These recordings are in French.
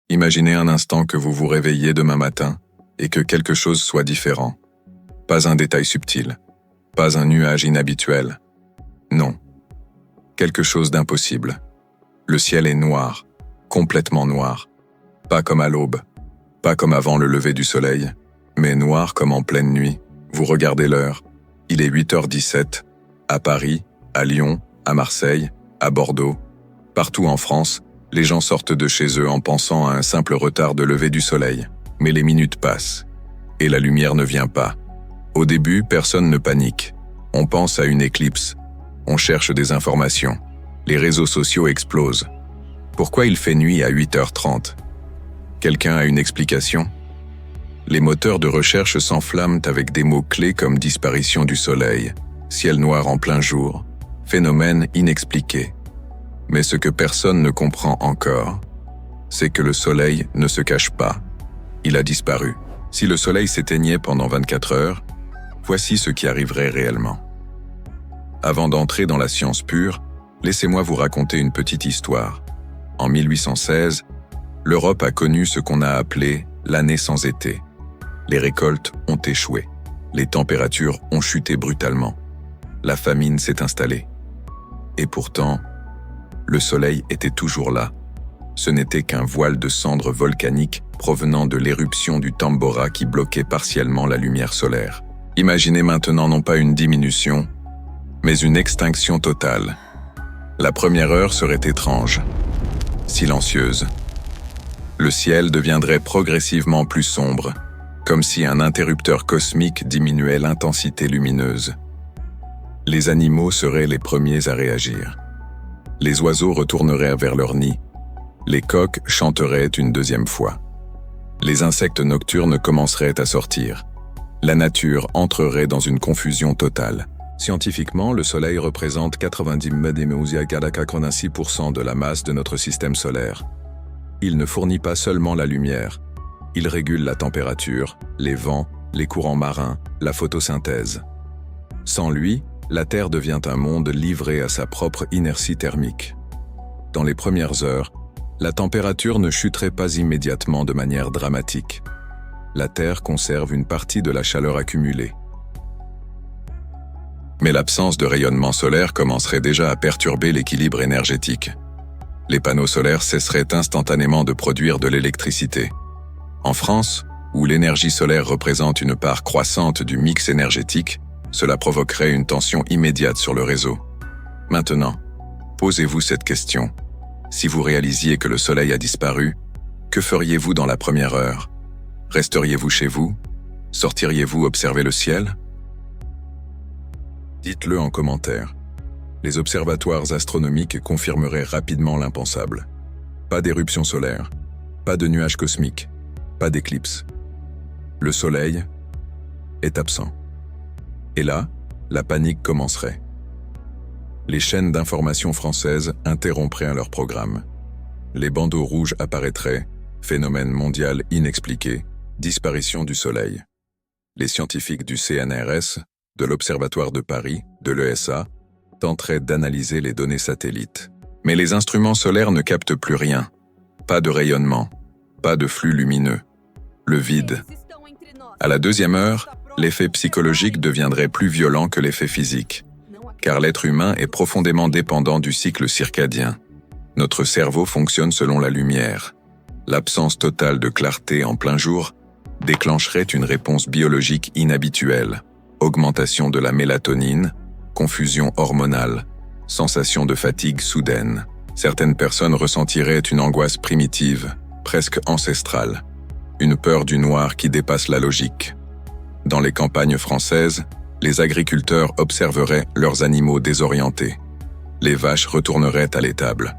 Imaginez un instant que vous vous réveillez demain matin et que quelque chose soit différent. Pas un détail subtil, pas un nuage inhabituel. Non. Quelque chose d'impossible. Le ciel est noir, complètement noir. Pas comme à l'aube, pas comme avant le lever du soleil, mais noir comme en pleine nuit. Vous regardez l'heure. Il est 8h17, à Paris, à Lyon, à Marseille, à Bordeaux. Partout en France, les gens sortent de chez eux en pensant à un simple retard de lever du soleil. Mais les minutes passent, et la lumière ne vient pas. Au début, personne ne panique. On pense à une éclipse. On cherche des informations. Les réseaux sociaux explosent. Pourquoi il fait nuit à 8h30 ? Quelqu'un a une explication ? Les moteurs de recherche s'enflamment avec des mots-clés comme disparition du soleil, ciel noir en plein jour, phénomène inexpliqué. Mais ce que personne ne comprend encore, c'est que le soleil ne se cache pas. Il a disparu. Si le soleil s'éteignait pendant 24 heures, voici ce qui arriverait réellement. Avant d'entrer dans la science pure, laissez-moi vous raconter une petite histoire. En 1816, l'Europe a connu ce qu'on a appelé l'année sans été. Les récoltes ont échoué. Les températures ont chuté brutalement. La famine s'est installée. Et pourtant, le soleil était toujours là. Ce n'était qu'un voile de cendres volcaniques provenant de l'éruption du Tambora qui bloquait partiellement la lumière solaire. Imaginez maintenant non pas une diminution, mais une extinction totale. La première heure serait étrange, silencieuse. Le ciel deviendrait progressivement plus sombre, comme si un interrupteur cosmique diminuait l'intensité lumineuse. Les animaux seraient les premiers à réagir. Les oiseaux retourneraient vers leur nid. Les coqs chanteraient une deuxième fois. Les insectes nocturnes commenceraient à sortir. La nature entrerait dans une confusion totale. Scientifiquement, le Soleil représente 90,86% de la masse de notre système solaire. Il ne fournit pas seulement la lumière, il régule la température, les vents, les courants marins, la photosynthèse. Sans lui, la Terre devient un monde livré à sa propre inertie thermique. Dans les premières heures, la température ne chuterait pas immédiatement de manière dramatique. La Terre conserve une partie de la chaleur accumulée. Mais l'absence de rayonnement solaire commencerait déjà à perturber l'équilibre énergétique. Les panneaux solaires cesseraient instantanément de produire de l'électricité. En France, où l'énergie solaire représente une part croissante du mix énergétique, cela provoquerait une tension immédiate sur le réseau. Maintenant, posez-vous cette question. Si vous réalisiez que le soleil a disparu, que feriez-vous dans la première heure ? Resteriez-vous chez vous ? Sortiriez-vous observer le ciel ? Dites-le en commentaire. Les observatoires astronomiques confirmeraient rapidement l'impensable. Pas d'éruption solaire, pas de nuages cosmiques, pas d'éclipse. Le soleil est absent. Et là, la panique commencerait. Les chaînes d'information françaises interrompraient leur programme. Les bandeaux rouges apparaîtraient, phénomène mondial inexpliqué, disparition du soleil. Les scientifiques du CNRS, de l'Observatoire de Paris, de l'ESA, tenteraient d'analyser les données satellites. Mais les instruments solaires ne captent plus rien. Pas de rayonnement, pas de flux lumineux. Le vide. À la deuxième heure, l'effet psychologique deviendrait plus violent que l'effet physique, car l'être humain est profondément dépendant du cycle circadien. Notre cerveau fonctionne selon la lumière. L'absence totale de clarté en plein jour déclencherait une réponse biologique inhabituelle. Augmentation de la mélatonine, confusion hormonale, sensation de fatigue soudaine. Certaines personnes ressentiraient une angoisse primitive, presque ancestrale, une peur du noir qui dépasse la logique. Dans les campagnes françaises, les agriculteurs observeraient leurs animaux désorientés. Les vaches retourneraient à l'étable.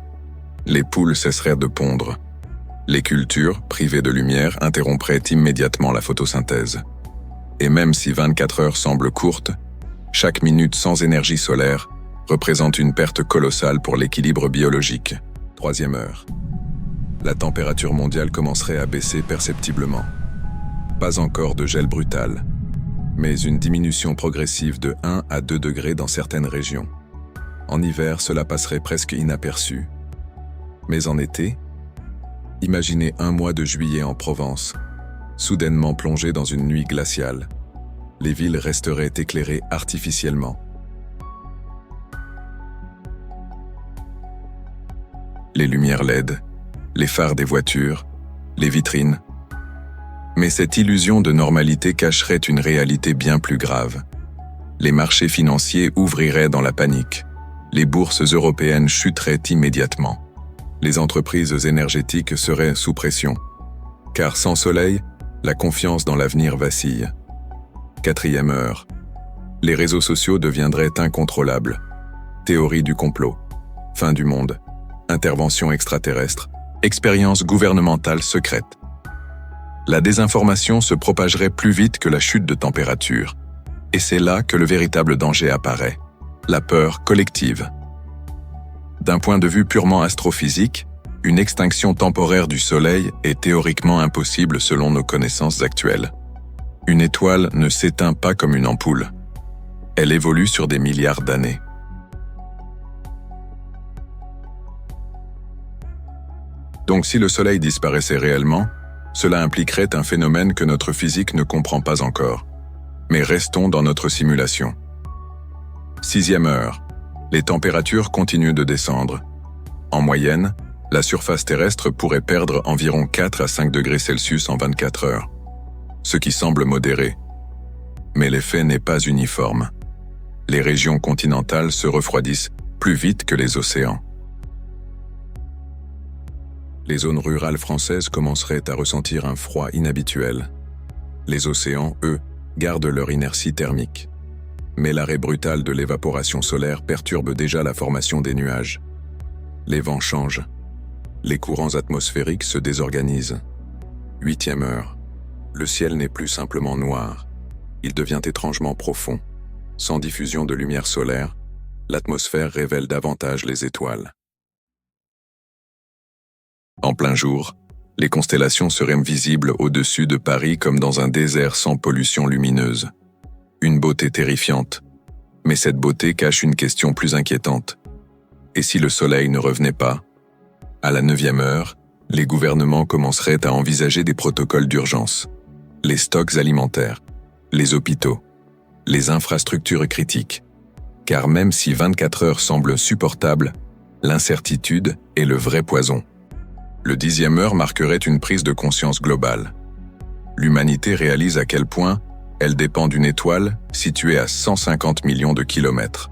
Les poules cesseraient de pondre. Les cultures, privées de lumière, interrompraient immédiatement la photosynthèse. Et même si 24 heures semblent courtes, chaque minute sans énergie solaire représente une perte colossale pour l'équilibre biologique. Troisième heure. La température mondiale commencerait à baisser perceptiblement. Pas encore de gel brutal, mais une diminution progressive de 1 à 2 degrés dans certaines régions. En hiver, cela passerait presque inaperçu. Mais en été, Imaginez un mois de juillet en Provence, soudainement plongé dans une nuit glaciale. Les villes resteraient éclairées artificiellement. Les lumières LED, les phares des voitures, les vitrines. Mais cette illusion de normalité cacherait une réalité bien plus grave. Les marchés financiers ouvriraient dans la panique. Les bourses européennes chuteraient immédiatement. Les entreprises énergétiques seraient sous pression. Car sans soleil, la confiance dans l'avenir vacille. 4e heure. Les réseaux sociaux deviendraient incontrôlables. Théorie du complot. Fin du monde. Intervention extraterrestre. Expérience gouvernementale secrète. La désinformation se propagerait plus vite que la chute de température. Et c'est là que le véritable danger apparaît. La peur collective. D'un point de vue purement astrophysique, une extinction temporaire du Soleil est théoriquement impossible selon nos connaissances actuelles. Une étoile ne s'éteint pas comme une ampoule. Elle évolue sur des milliards d'années. Donc si le Soleil disparaissait réellement, cela impliquerait un phénomène que notre physique ne comprend pas encore. Mais restons dans notre simulation. 6e heure. Les températures continuent de descendre. En moyenne, la surface terrestre pourrait perdre environ 4 à 5 degrés Celsius en 24 heures. Ce qui semble modéré. Mais l'effet n'est pas uniforme. Les régions continentales se refroidissent plus vite que les océans. Les zones rurales françaises commenceraient à ressentir un froid inhabituel. Les océans, eux, gardent leur inertie thermique. Mais l'arrêt brutal de l'évaporation solaire perturbe déjà la formation des nuages. Les vents changent. Les courants atmosphériques se désorganisent. 8e heure. Le ciel n'est plus simplement noir. Il devient étrangement profond. Sans diffusion de lumière solaire, l'atmosphère révèle davantage les étoiles. En plein jour, les constellations seraient visibles au-dessus de Paris comme dans un désert sans pollution lumineuse. Une beauté terrifiante. Mais cette beauté cache une question plus inquiétante. Et si le soleil ne revenait pas? À la 9e heure, les gouvernements commenceraient à envisager des protocoles d'urgence. Les stocks alimentaires, les hôpitaux, les infrastructures critiques. Car même si 24 heures semblent supportables, l'incertitude est le vrai poison. Le 10e heure marquerait une prise de conscience globale. L'humanité réalise à quel point elle dépend d'une étoile située à 150 millions de kilomètres.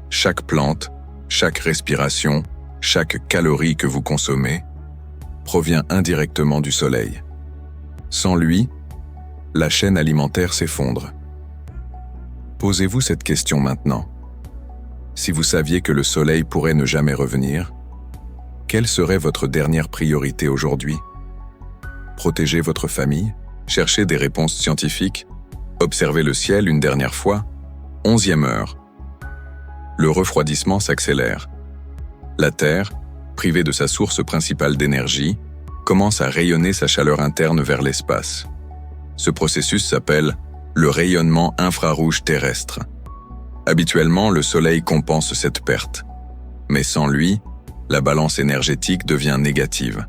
Chaque plante, chaque respiration, chaque calorie que vous consommez provient indirectement du Soleil. Sans lui, la chaîne alimentaire s'effondre. Posez-vous cette question maintenant. Si vous saviez que le Soleil pourrait ne jamais revenir, quelle serait votre dernière priorité aujourd'hui? Protéger votre famille? Chercher des réponses scientifiques? Observer le ciel une dernière fois? 11e heure. Le refroidissement s'accélère. La Terre, privée de sa source principale d'énergie, commence à rayonner sa chaleur interne vers l'espace. Ce processus s'appelle le rayonnement infrarouge terrestre. Habituellement, le Soleil compense cette perte. Mais sans lui, la balance énergétique devient négative.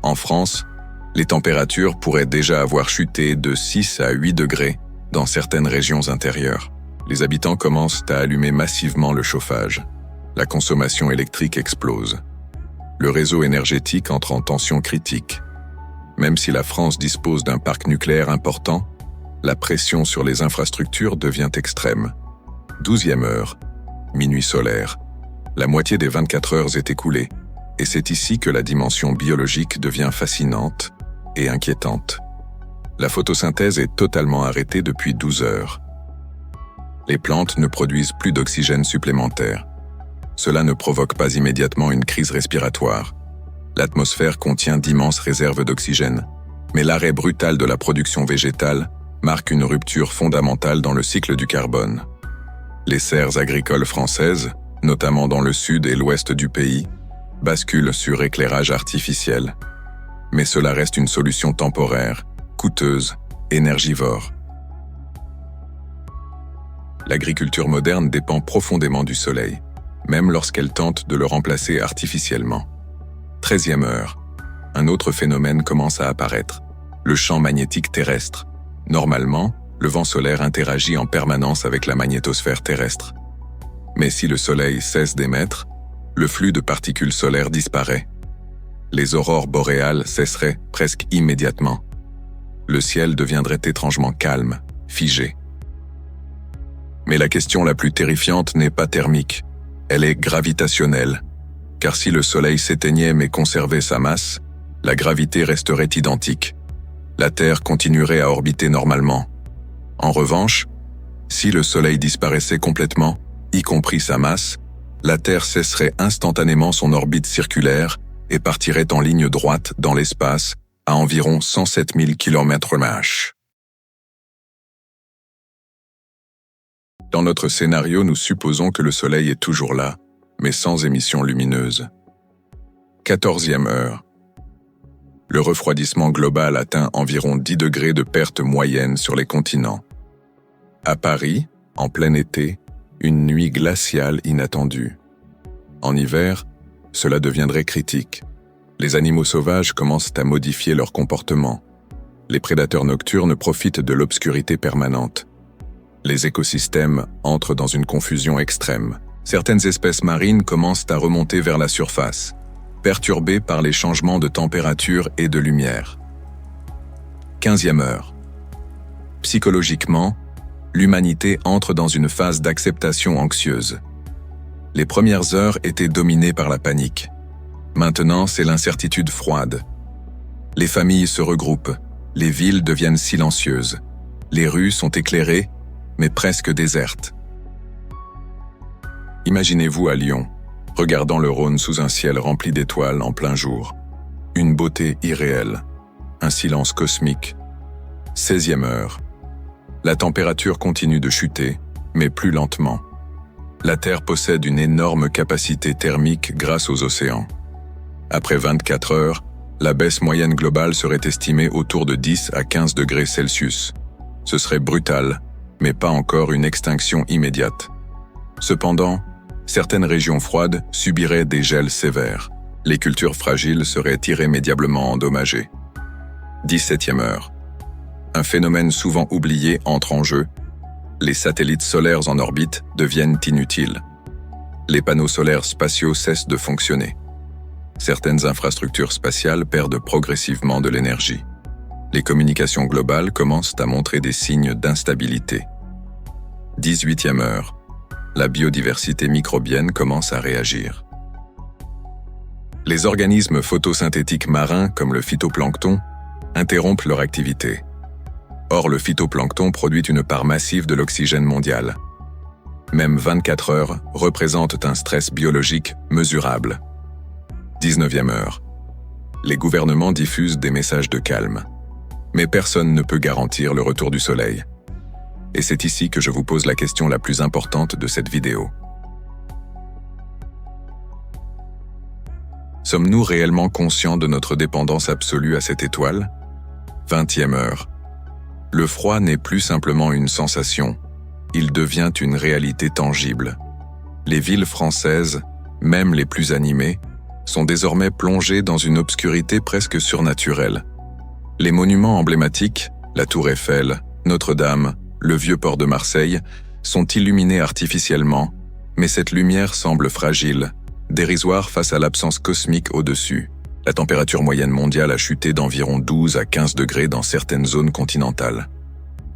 En France, les températures pourraient déjà avoir chuté de 6 à 8 degrés dans certaines régions intérieures. Les habitants commencent à allumer massivement le chauffage. La consommation électrique explose. Le réseau énergétique entre en tension critique. Même si la France dispose d'un parc nucléaire important, la pression sur les infrastructures devient extrême. 12e heure, minuit solaire. La moitié des 24 heures est écoulée, et c'est ici que la dimension biologique devient fascinante et inquiétante. La photosynthèse est totalement arrêtée depuis 12 heures. Les plantes ne produisent plus d'oxygène supplémentaire. Cela ne provoque pas immédiatement une crise respiratoire. L'atmosphère contient d'immenses réserves d'oxygène, mais l'arrêt brutal de la production végétale marque une rupture fondamentale dans le cycle du carbone. Les serres agricoles françaises, notamment dans le sud et l'ouest du pays, basculent sur éclairage artificiel. Mais cela reste une solution temporaire, coûteuse, énergivore. L'agriculture moderne dépend profondément du soleil, même lorsqu'elle tente de le remplacer artificiellement. 13e heure. un autre phénomène commence à apparaître, le champ magnétique terrestre. Normalement, le vent solaire interagit en permanence avec la magnétosphère terrestre. Mais si le Soleil cesse d'émettre, le flux de particules solaires disparaît. Les aurores boréales cesseraient presque immédiatement. Le ciel deviendrait étrangement calme, figé. Mais la question la plus terrifiante n'est pas thermique, elle est gravitationnelle. Car si le Soleil s'éteignait mais conservait sa masse, la gravité resterait identique. La Terre continuerait à orbiter normalement. En revanche, si le Soleil disparaissait complètement, y compris sa masse, la Terre cesserait instantanément son orbite circulaire et partirait en ligne droite dans l'espace à environ 107 000 km/h. Dans notre scénario, nous supposons que le Soleil est toujours là, mais sans émission lumineuse. 14e heure. Le refroidissement global atteint environ 10 degrés de perte moyenne sur les continents. À Paris, en plein été, une nuit glaciale inattendue. En hiver, cela deviendrait critique. Les animaux sauvages commencent à modifier leur comportement. Les prédateurs nocturnes profitent de l'obscurité permanente. Les écosystèmes entrent dans une confusion extrême. Certaines espèces marines commencent à remonter vers la surface, perturbées par les changements de température et de lumière. 15e heure. Psychologiquement, l'humanité entre dans une phase d'acceptation anxieuse. Les premières heures étaient dominées par la panique. Maintenant, c'est l'incertitude froide. Les familles se regroupent, les villes deviennent silencieuses. Les rues sont éclairées, mais presque désertes. Imaginez-vous à Lyon, regardant le Rhône sous un ciel rempli d'étoiles en plein jour. Une beauté irréelle, un silence cosmique. 16e heure. La température continue de chuter, mais plus lentement. La Terre possède une énorme capacité thermique grâce aux océans. Après 24 heures, la baisse moyenne globale serait estimée autour de 10 à 15 degrés Celsius. Ce serait brutal, mais pas encore une extinction immédiate. Cependant, certaines régions froides subiraient des gels sévères. Les cultures fragiles seraient irrémédiablement endommagées. 17e heure. Un phénomène souvent oublié entre en jeu. Les satellites solaires en orbite deviennent inutiles. Les panneaux solaires spatiaux cessent de fonctionner. Certaines infrastructures spatiales perdent progressivement de l'énergie. Les communications globales commencent à montrer des signes d'instabilité. 18e heure. La biodiversité microbienne commence à réagir. Les organismes photosynthétiques marins, comme le phytoplancton, interrompent leur activité. Or, le phytoplancton produit une part massive de l'oxygène mondial. Même 24 heures représentent un stress biologique mesurable. 19e heure. Les gouvernements diffusent des messages de calme. Mais personne ne peut garantir le retour du soleil. Et c'est ici que je vous pose la question la plus importante de cette vidéo. Sommes-nous réellement conscients de notre dépendance absolue à cette étoile ? 20e heure. Le froid n'est plus simplement une sensation, il devient une réalité tangible. Les villes françaises, même les plus animées, sont désormais plongées dans une obscurité presque surnaturelle. Les monuments emblématiques, la Tour Eiffel, Notre-Dame, le vieux port de Marseille, sont illuminés artificiellement, mais cette lumière semble fragile, dérisoire face à l'absence cosmique au-dessus. La température moyenne mondiale a chuté d'environ 12 à 15 degrés dans certaines zones continentales.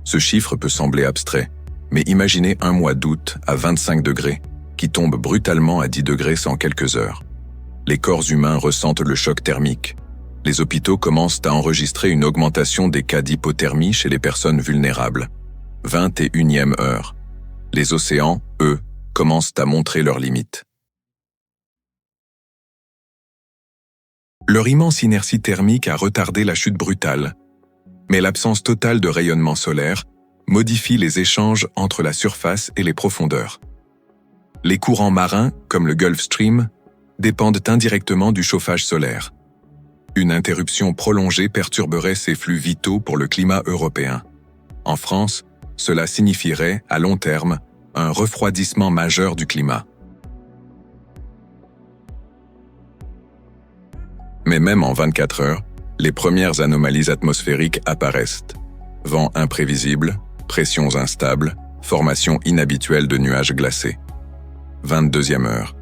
Ce chiffre peut sembler abstrait, mais imaginez un mois d'août à 25 degrés, qui tombe brutalement à 10 degrés en quelques heures. Les corps humains ressentent le choc thermique. Les hôpitaux commencent à enregistrer une augmentation des cas d'hypothermie chez les personnes vulnérables. 21e heure. Les océans, eux, commencent à montrer leurs limites. Leur immense inertie thermique a retardé la chute brutale, mais l'absence totale de rayonnement solaire modifie les échanges entre la surface et les profondeurs. Les courants marins, comme le Gulf Stream, dépendent indirectement du chauffage solaire. Une interruption prolongée perturberait ces flux vitaux pour le climat européen. En France, cela signifierait, à long terme, un refroidissement majeur du climat. Mais même en 24 heures, les premières anomalies atmosphériques apparaissent. Vents imprévisibles, pressions instables, formation inhabituelle de nuages glacés. 22e heure.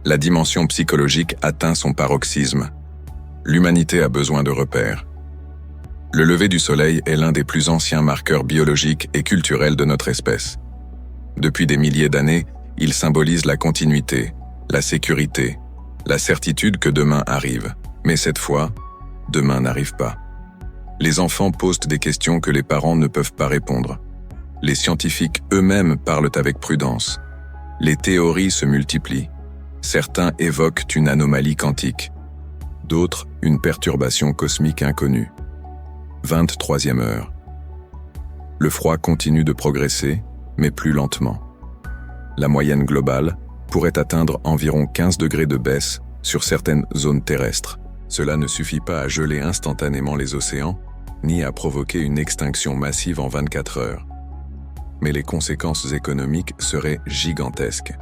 La dimension psychologique atteint son paroxysme. L'humanité a besoin de repères. Le lever du soleil est l'un des plus anciens marqueurs biologiques et culturels de notre espèce. Depuis des milliers d'années, il symbolise la continuité, la sécurité, la certitude que demain arrive. Mais cette fois, demain n'arrive pas. Les enfants posent des questions que les parents ne peuvent pas répondre. Les scientifiques eux-mêmes parlent avec prudence. Les théories se multiplient. Certains évoquent une anomalie quantique. D'autres, une perturbation cosmique inconnue. 23e heure. Le froid continue de progresser, mais plus lentement. La moyenne globale pourrait atteindre environ 15 degrés de baisse sur certaines zones terrestres. Cela ne suffit pas à geler instantanément les océans, ni à provoquer une extinction massive en 24 heures. Mais les conséquences économiques seraient gigantesques.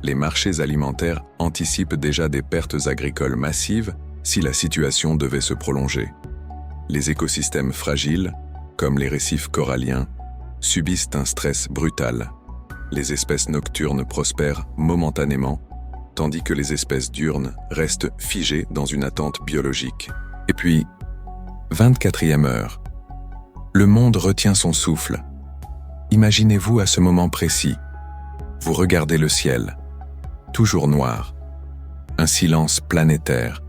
Les marchés alimentaires anticipent déjà des pertes agricoles massives si la situation devait se prolonger. Les écosystèmes fragiles, comme les récifs coralliens, subissent un stress brutal. Les espèces nocturnes prospèrent momentanément, tandis que les espèces diurnes restent figées dans une attente biologique. Et puis, 24e heure. Le monde retient son souffle. Imaginez-vous à ce moment précis. Vous regardez le ciel, toujours noir. Un silence planétaire.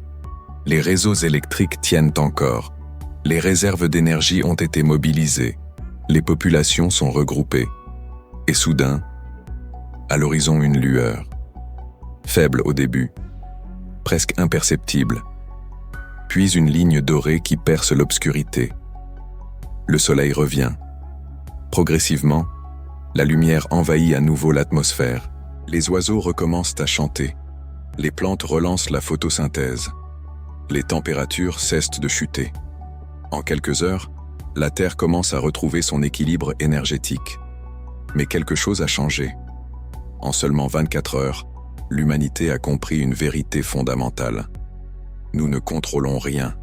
Les réseaux électriques tiennent encore. Les réserves d'énergie ont été mobilisées. Les populations sont regroupées. Et soudain, à l'horizon une lueur. Faible au début, presque imperceptible. Puis une ligne dorée qui perce l'obscurité. Le soleil revient. Progressivement, la lumière envahit à nouveau l'atmosphère. Les oiseaux recommencent à chanter. Les plantes relancent la photosynthèse. Les températures cessent de chuter. En quelques heures, la Terre commence à retrouver son équilibre énergétique. Mais quelque chose a changé. En seulement 24 heures, l'humanité a compris une vérité fondamentale. Nous ne contrôlons rien.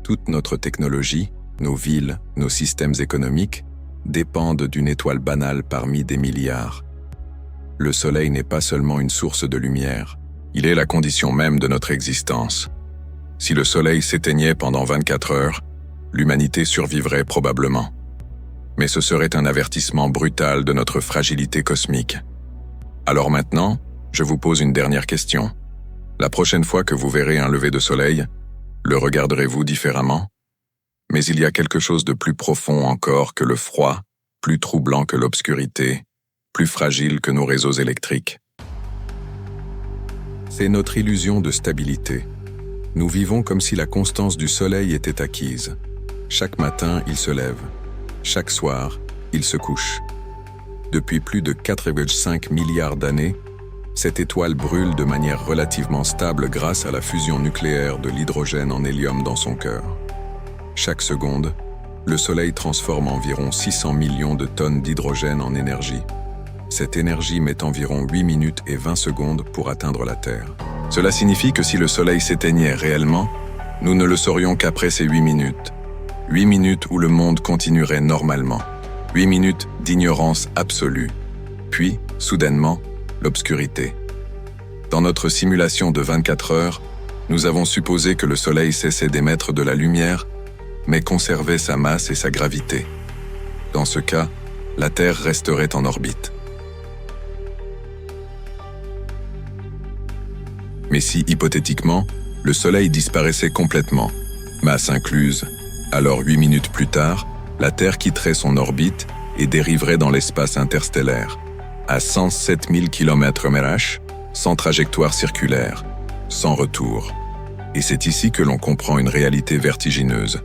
Toute notre technologie, nos villes, nos systèmes économiques, dépendent d'une étoile banale parmi des milliards. Le Soleil n'est pas seulement une source de lumière, il est la condition même de notre existence. Si le Soleil s'éteignait pendant 24 heures, l'humanité survivrait probablement. Mais ce serait un avertissement brutal de notre fragilité cosmique. Alors maintenant, je vous pose une dernière question. La prochaine fois que vous verrez un lever de soleil, le regarderez-vous différemment? Mais il y a quelque chose de plus profond encore que le froid, plus troublant que l'obscurité, plus fragile que nos réseaux électriques. C'est notre illusion de stabilité. Nous vivons comme si la constance du soleil était acquise. Chaque matin, il se lève. Chaque soir, il se couche. Depuis plus de 4,5 milliards d'années, cette étoile brûle de manière relativement stable grâce à la fusion nucléaire de l'hydrogène en hélium dans son cœur. Chaque seconde, le Soleil transforme environ 600 millions de tonnes d'hydrogène en énergie. Cette énergie met environ 8 minutes et 20 secondes pour atteindre la Terre. Cela signifie que si le Soleil s'éteignait réellement, nous ne le saurions qu'après ces 8 minutes. 8 minutes où le monde continuerait normalement. 8 minutes d'ignorance absolue. Puis, soudainement, l'obscurité. Dans notre simulation de 24 heures, nous avons supposé que le Soleil cessait d'émettre de la lumière, mais conservait sa masse et sa gravité. Dans ce cas, la Terre resterait en orbite. Mais si, hypothétiquement, le Soleil disparaissait complètement, masse incluse, alors 8 minutes plus tard, la Terre quitterait son orbite et dériverait dans l'espace interstellaire, à 107 000 km/h, sans trajectoire circulaire, sans retour. Et c'est ici que l'on comprend une réalité vertigineuse.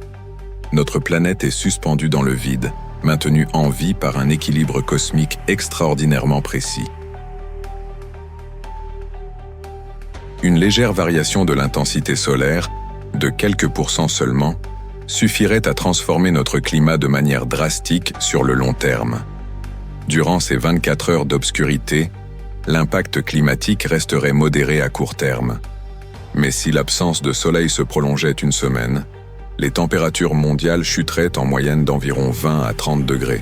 Notre planète est suspendue dans le vide, maintenue en vie par un équilibre cosmique extraordinairement précis. Une légère variation de l'intensité solaire, de quelques pourcents seulement, suffirait à transformer notre climat de manière drastique sur le long terme. Durant ces 24 heures d'obscurité, l'impact climatique resterait modéré à court terme. Mais si l'absence de soleil se prolongeait une semaine, les températures mondiales chuteraient en moyenne d'environ 20 à 30 degrés.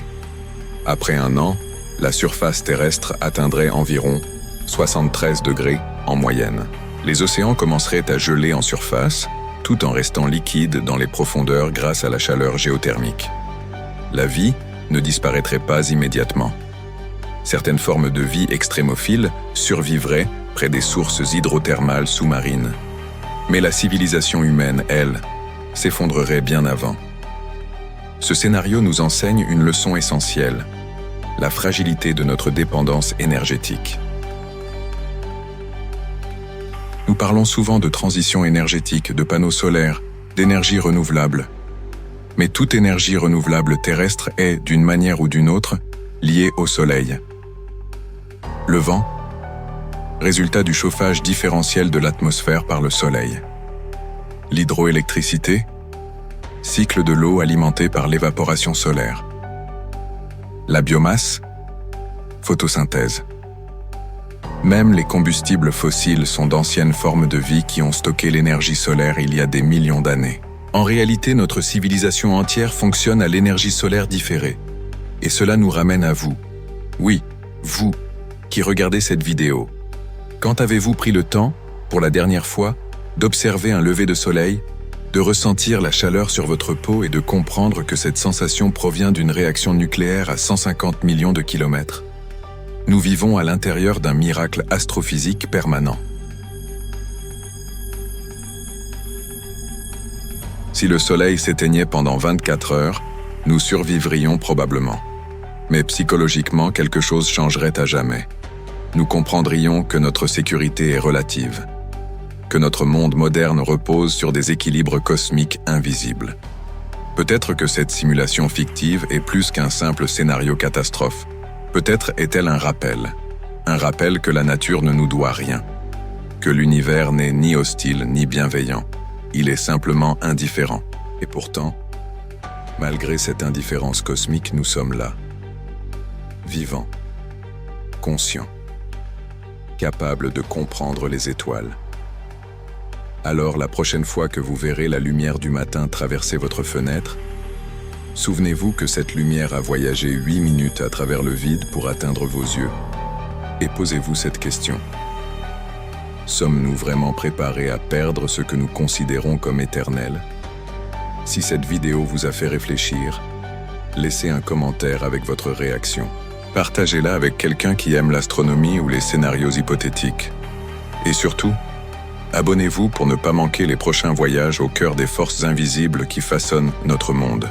Après un an, la surface terrestre atteindrait environ 73 degrés en moyenne. Les océans commenceraient à geler en surface, tout en restant liquides dans les profondeurs grâce à la chaleur géothermique. La vie ne disparaîtrait pas immédiatement. Certaines formes de vie extrémophiles survivraient près des sources hydrothermales sous-marines. Mais la civilisation humaine, elle, s'effondrerait bien avant. Ce scénario nous enseigne une leçon essentielle, la fragilité de notre dépendance énergétique. Nous parlons souvent de transition énergétique, de panneaux solaires, d'énergie renouvelable. Mais toute énergie renouvelable terrestre est, d'une manière ou d'une autre, liée au soleil. Le vent, résultat du chauffage différentiel de l'atmosphère par le soleil. L'hydroélectricité, cycle de l'eau alimenté par l'évaporation solaire. La biomasse, photosynthèse. Même les combustibles fossiles sont d'anciennes formes de vie qui ont stocké l'énergie solaire il y a des millions d'années. En réalité, notre civilisation entière fonctionne à l'énergie solaire différée. Et cela nous ramène à vous. Oui, vous, qui regardez cette vidéo. Quand avez-vous pris le temps, pour la dernière fois, d'observer un lever de soleil, de ressentir la chaleur sur votre peau et de comprendre que cette sensation provient d'une réaction nucléaire à 150 millions de kilomètres? Nous vivons à l'intérieur d'un miracle astrophysique permanent. Si le soleil s'éteignait pendant 24 heures, nous survivrions probablement. Mais psychologiquement, quelque chose changerait à jamais. Nous comprendrions que notre sécurité est relative, que notre monde moderne repose sur des équilibres cosmiques invisibles. Peut-être que cette simulation fictive est plus qu'un simple scénario catastrophe. Peut-être est-elle un rappel que la nature ne nous doit rien, que l'univers n'est ni hostile ni bienveillant, il est simplement indifférent. Et pourtant, malgré cette indifférence cosmique, nous sommes là, vivants, conscients, capables de comprendre les étoiles. Alors la prochaine fois que vous verrez la lumière du matin traverser votre fenêtre, souvenez-vous que cette lumière a voyagé 8 minutes à travers le vide pour atteindre vos yeux. Et posez-vous cette question. Sommes-nous vraiment préparés à perdre ce que nous considérons comme éternel? Si cette vidéo vous a fait réfléchir, laissez un commentaire avec votre réaction. Partagez-la avec quelqu'un qui aime l'astronomie ou les scénarios hypothétiques. Et surtout, abonnez-vous pour ne pas manquer les prochains voyages au cœur des forces invisibles qui façonnent notre monde.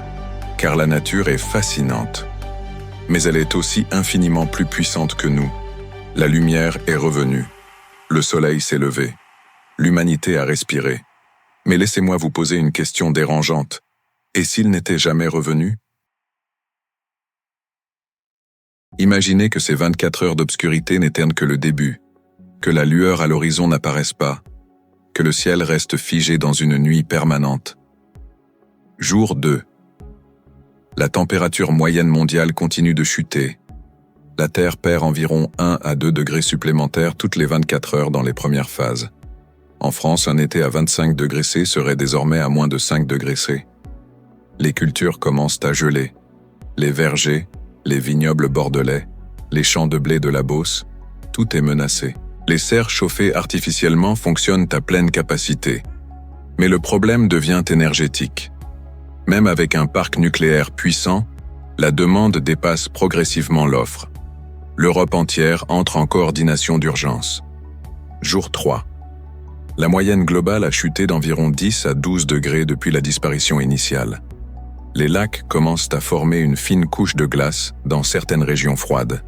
Car la nature est fascinante, mais elle est aussi infiniment plus puissante que nous. La lumière est revenue, le soleil s'est levé, l'humanité a respiré. Mais laissez-moi vous poser une question dérangeante. Et s'il n'était jamais revenu? Imaginez que ces 24 heures d'obscurité n'éteignent que le début, que la lueur à l'horizon n'apparaisse pas, que le ciel reste figé dans une nuit permanente. Jour 2. La température moyenne mondiale continue de chuter. La Terre perd environ 1 à 2 degrés supplémentaires toutes les 24 heures dans les premières phases. En France, un été à 25 degrés C serait désormais à moins de 5 degrés C. Les cultures commencent à geler. Les vergers, les vignobles bordelais, les champs de blé de la Beauce, tout est menacé. Les serres chauffées artificiellement fonctionnent à pleine capacité. Mais le problème devient énergétique. Même avec un parc nucléaire puissant, la demande dépasse progressivement l'offre. L'Europe entière entre en coordination d'urgence. Jour 3. La moyenne globale a chuté d'environ 10 à 12 degrés depuis la disparition initiale. Les lacs commencent à former une fine couche de glace dans certaines régions froides.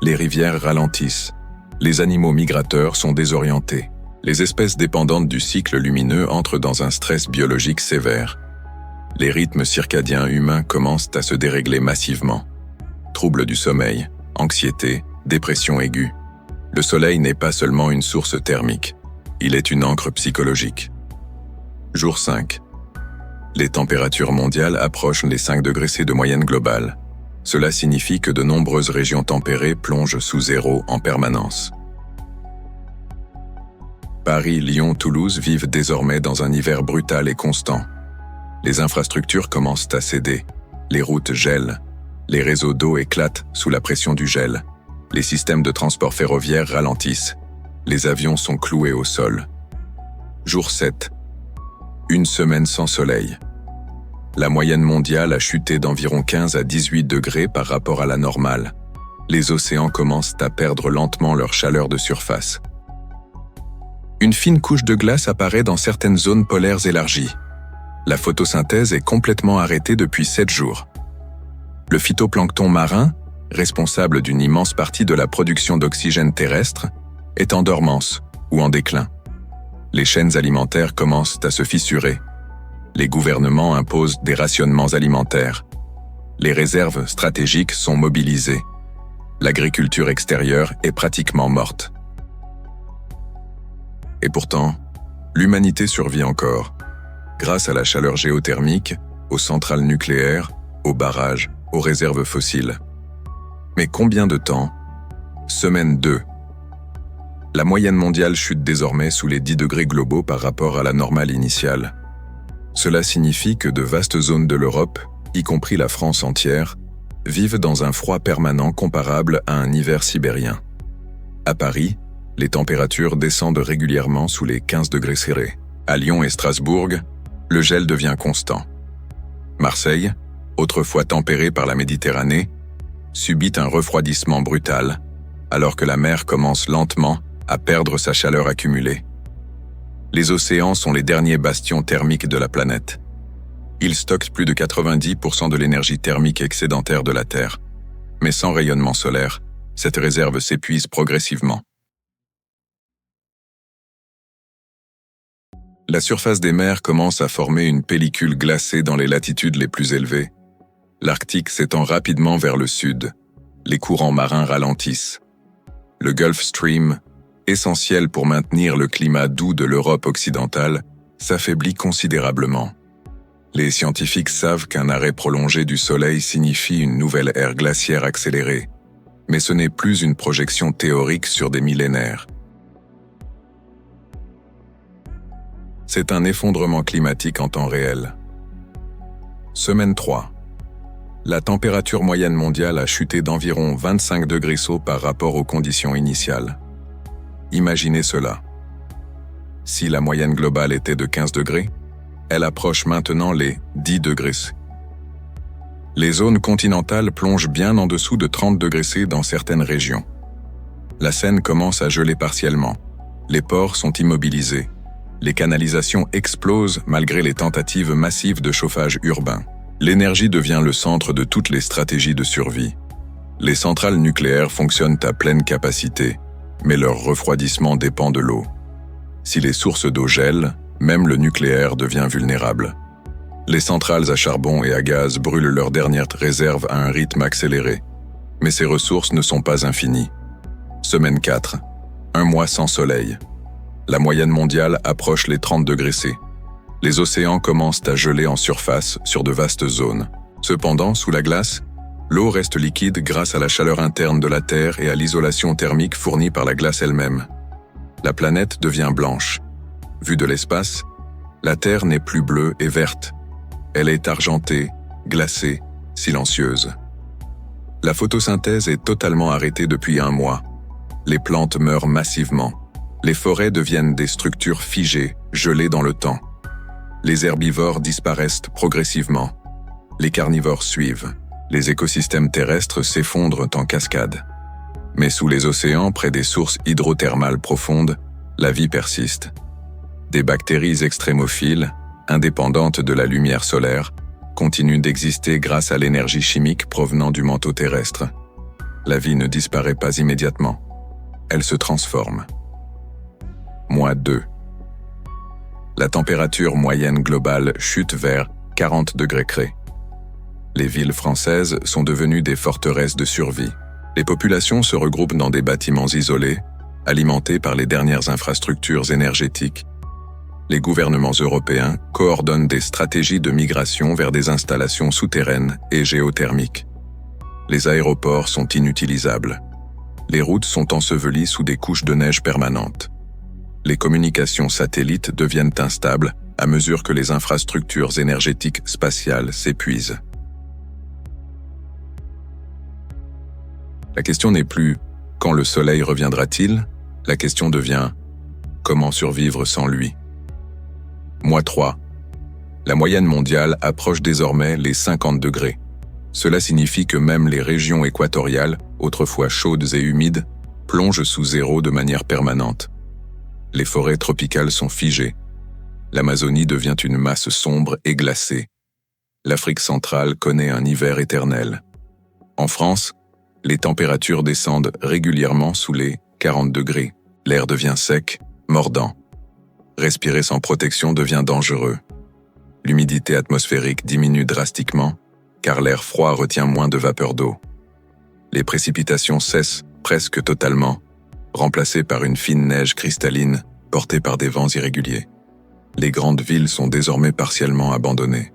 Les rivières ralentissent. Les animaux migrateurs sont désorientés. Les espèces dépendantes du cycle lumineux entrent dans un stress biologique sévère. Les rythmes circadiens humains commencent à se dérégler massivement. Troubles du sommeil, anxiété, dépression aiguë. Le soleil n'est pas seulement une source thermique, il est une ancre psychologique. Jour 5. Les températures mondiales approchent les 5 degrés C de moyenne globale. Cela signifie que de nombreuses régions tempérées plongent sous zéro en permanence. Paris, Lyon, Toulouse vivent désormais dans un hiver brutal et constant. Les infrastructures commencent à céder, les routes gèlent, les réseaux d'eau éclatent sous la pression du gel, les systèmes de transport ferroviaire ralentissent, les avions sont cloués au sol. Jour 7. Une semaine sans soleil. La moyenne mondiale a chuté d'environ 15 à 18 degrés par rapport à la normale. Les océans commencent à perdre lentement leur chaleur de surface. Une fine couche de glace apparaît dans certaines zones polaires élargies. La photosynthèse est complètement arrêtée depuis 7 jours. Le phytoplancton marin, responsable d'une immense partie de la production d'oxygène terrestre, est en dormance ou en déclin. Les chaînes alimentaires commencent à se fissurer. Les gouvernements imposent des rationnements alimentaires. Les réserves stratégiques sont mobilisées. L'agriculture extérieure est pratiquement morte. Et pourtant, l'humanité survit encore, grâce à la chaleur géothermique, aux centrales nucléaires, aux barrages, aux réserves fossiles. Mais combien de temps? Semaine 2. La moyenne mondiale chute désormais sous les 10 degrés globaux par rapport à la normale initiale. Cela signifie que de vastes zones de l'Europe, y compris la France entière, vivent dans un froid permanent comparable à un hiver sibérien. À Paris, les températures descendent régulièrement sous les 15 degrés serrés. À Lyon et Strasbourg, le gel devient constant. Marseille, autrefois tempérée par la Méditerranée, subit un refroidissement brutal, alors que la mer commence lentement à perdre sa chaleur accumulée. Les océans sont les derniers bastions thermiques de la planète. Ils stockent plus de 90% de l'énergie thermique excédentaire de la Terre. Mais sans rayonnement solaire, cette réserve s'épuise progressivement. La surface des mers commence à former une pellicule glacée dans les latitudes les plus élevées. L'Arctique s'étend rapidement vers le sud. Les courants marins ralentissent. Le Gulf Stream, essentiel pour maintenir le climat doux de l'Europe occidentale, s'affaiblit considérablement. Les scientifiques savent qu'un arrêt prolongé du Soleil signifie une nouvelle ère glaciaire accélérée, mais ce n'est plus une projection théorique sur des millénaires. C'est un effondrement climatique en temps réel. Semaine 3. La température moyenne mondiale a chuté d'environ 25 degrés Celsius par rapport aux conditions initiales. Imaginez cela. Si la moyenne globale était de 15 degrés, elle approche maintenant les 10 degrés C. Les zones continentales plongent bien en dessous de 30 degrés C dans certaines régions. La Seine commence à geler partiellement. Les ports sont immobilisés. Les canalisations explosent malgré les tentatives massives de chauffage urbain. L'énergie devient le centre de toutes les stratégies de survie. Les centrales nucléaires fonctionnent à pleine capacité, mais leur refroidissement dépend de l'eau. Si les sources d'eau gèlent, même le nucléaire devient vulnérable. Les centrales à charbon et à gaz brûlent leurs dernières réserves à un rythme accéléré. Mais ces ressources ne sont pas infinies. Semaine 4. Un mois sans soleil. La moyenne mondiale approche les 30 degrés C. Les océans commencent à geler en surface sur de vastes zones. Cependant, sous la glace, l'eau reste liquide grâce à la chaleur interne de la Terre et à l'isolation thermique fournie par la glace elle-même. La planète devient blanche. Vue de l'espace, la Terre n'est plus bleue et verte. Elle est argentée, glacée, silencieuse. La photosynthèse est totalement arrêtée depuis un mois. Les plantes meurent massivement. Les forêts deviennent des structures figées, gelées dans le temps. Les herbivores disparaissent progressivement. Les carnivores suivent. Les écosystèmes terrestres s'effondrent en cascade. Mais sous les océans, près des sources hydrothermales profondes, la vie persiste. Des bactéries extrémophiles, indépendantes de la lumière solaire, continuent d'exister grâce à l'énergie chimique provenant du manteau terrestre. La vie ne disparaît pas immédiatement. Elle se transforme. Mois 2. La température moyenne globale chute vers 40 degrés C. Les villes françaises sont devenues des forteresses de survie. Les populations se regroupent dans des bâtiments isolés, alimentés par les dernières infrastructures énergétiques. Les gouvernements européens coordonnent des stratégies de migration vers des installations souterraines et géothermiques. Les aéroports sont inutilisables. Les routes sont ensevelies sous des couches de neige permanentes. Les communications satellites deviennent instables à mesure que les infrastructures énergétiques spatiales s'épuisent. La question n'est plus « quand le Soleil reviendra-t-il ?», la question devient « comment survivre sans lui ?» Mois 3. La moyenne mondiale approche désormais les 50 degrés. Cela signifie que même les régions équatoriales, autrefois chaudes et humides, plongent sous zéro de manière permanente. Les forêts tropicales sont figées. L'Amazonie devient une masse sombre et glacée. L'Afrique centrale connaît un hiver éternel. En France, les températures descendent régulièrement sous les 40 degrés. L'air devient sec, mordant. Respirer sans protection devient dangereux. L'humidité atmosphérique diminue drastiquement, car l'air froid retient moins de vapeur d'eau. Les précipitations cessent presque totalement, remplacées par une fine neige cristalline portée par des vents irréguliers. Les grandes villes sont désormais partiellement abandonnées.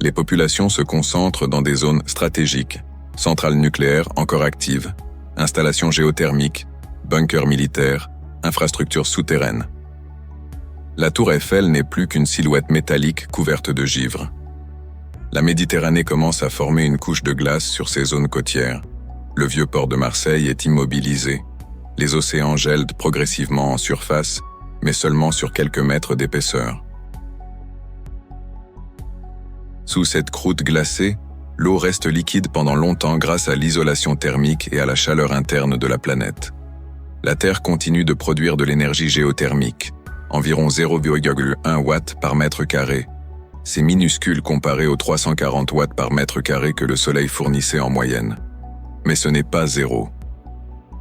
Les populations se concentrent dans des zones stratégiques, centrales nucléaires encore actives, installations géothermiques, bunkers militaires, infrastructures souterraines. La tour Eiffel n'est plus qu'une silhouette métallique couverte de givre. La Méditerranée commence à former une couche de glace sur ses zones côtières. Le vieux port de Marseille est immobilisé. Les océans gèlent progressivement en surface, mais seulement sur quelques mètres d'épaisseur. Sous cette croûte glacée, l'eau reste liquide pendant longtemps grâce à l'isolation thermique et à la chaleur interne de la planète. La Terre continue de produire de l'énergie géothermique, environ 0,1 watts par mètre carré. C'est minuscule comparé aux 340 watts par mètre carré que le Soleil fournissait en moyenne. Mais ce n'est pas zéro.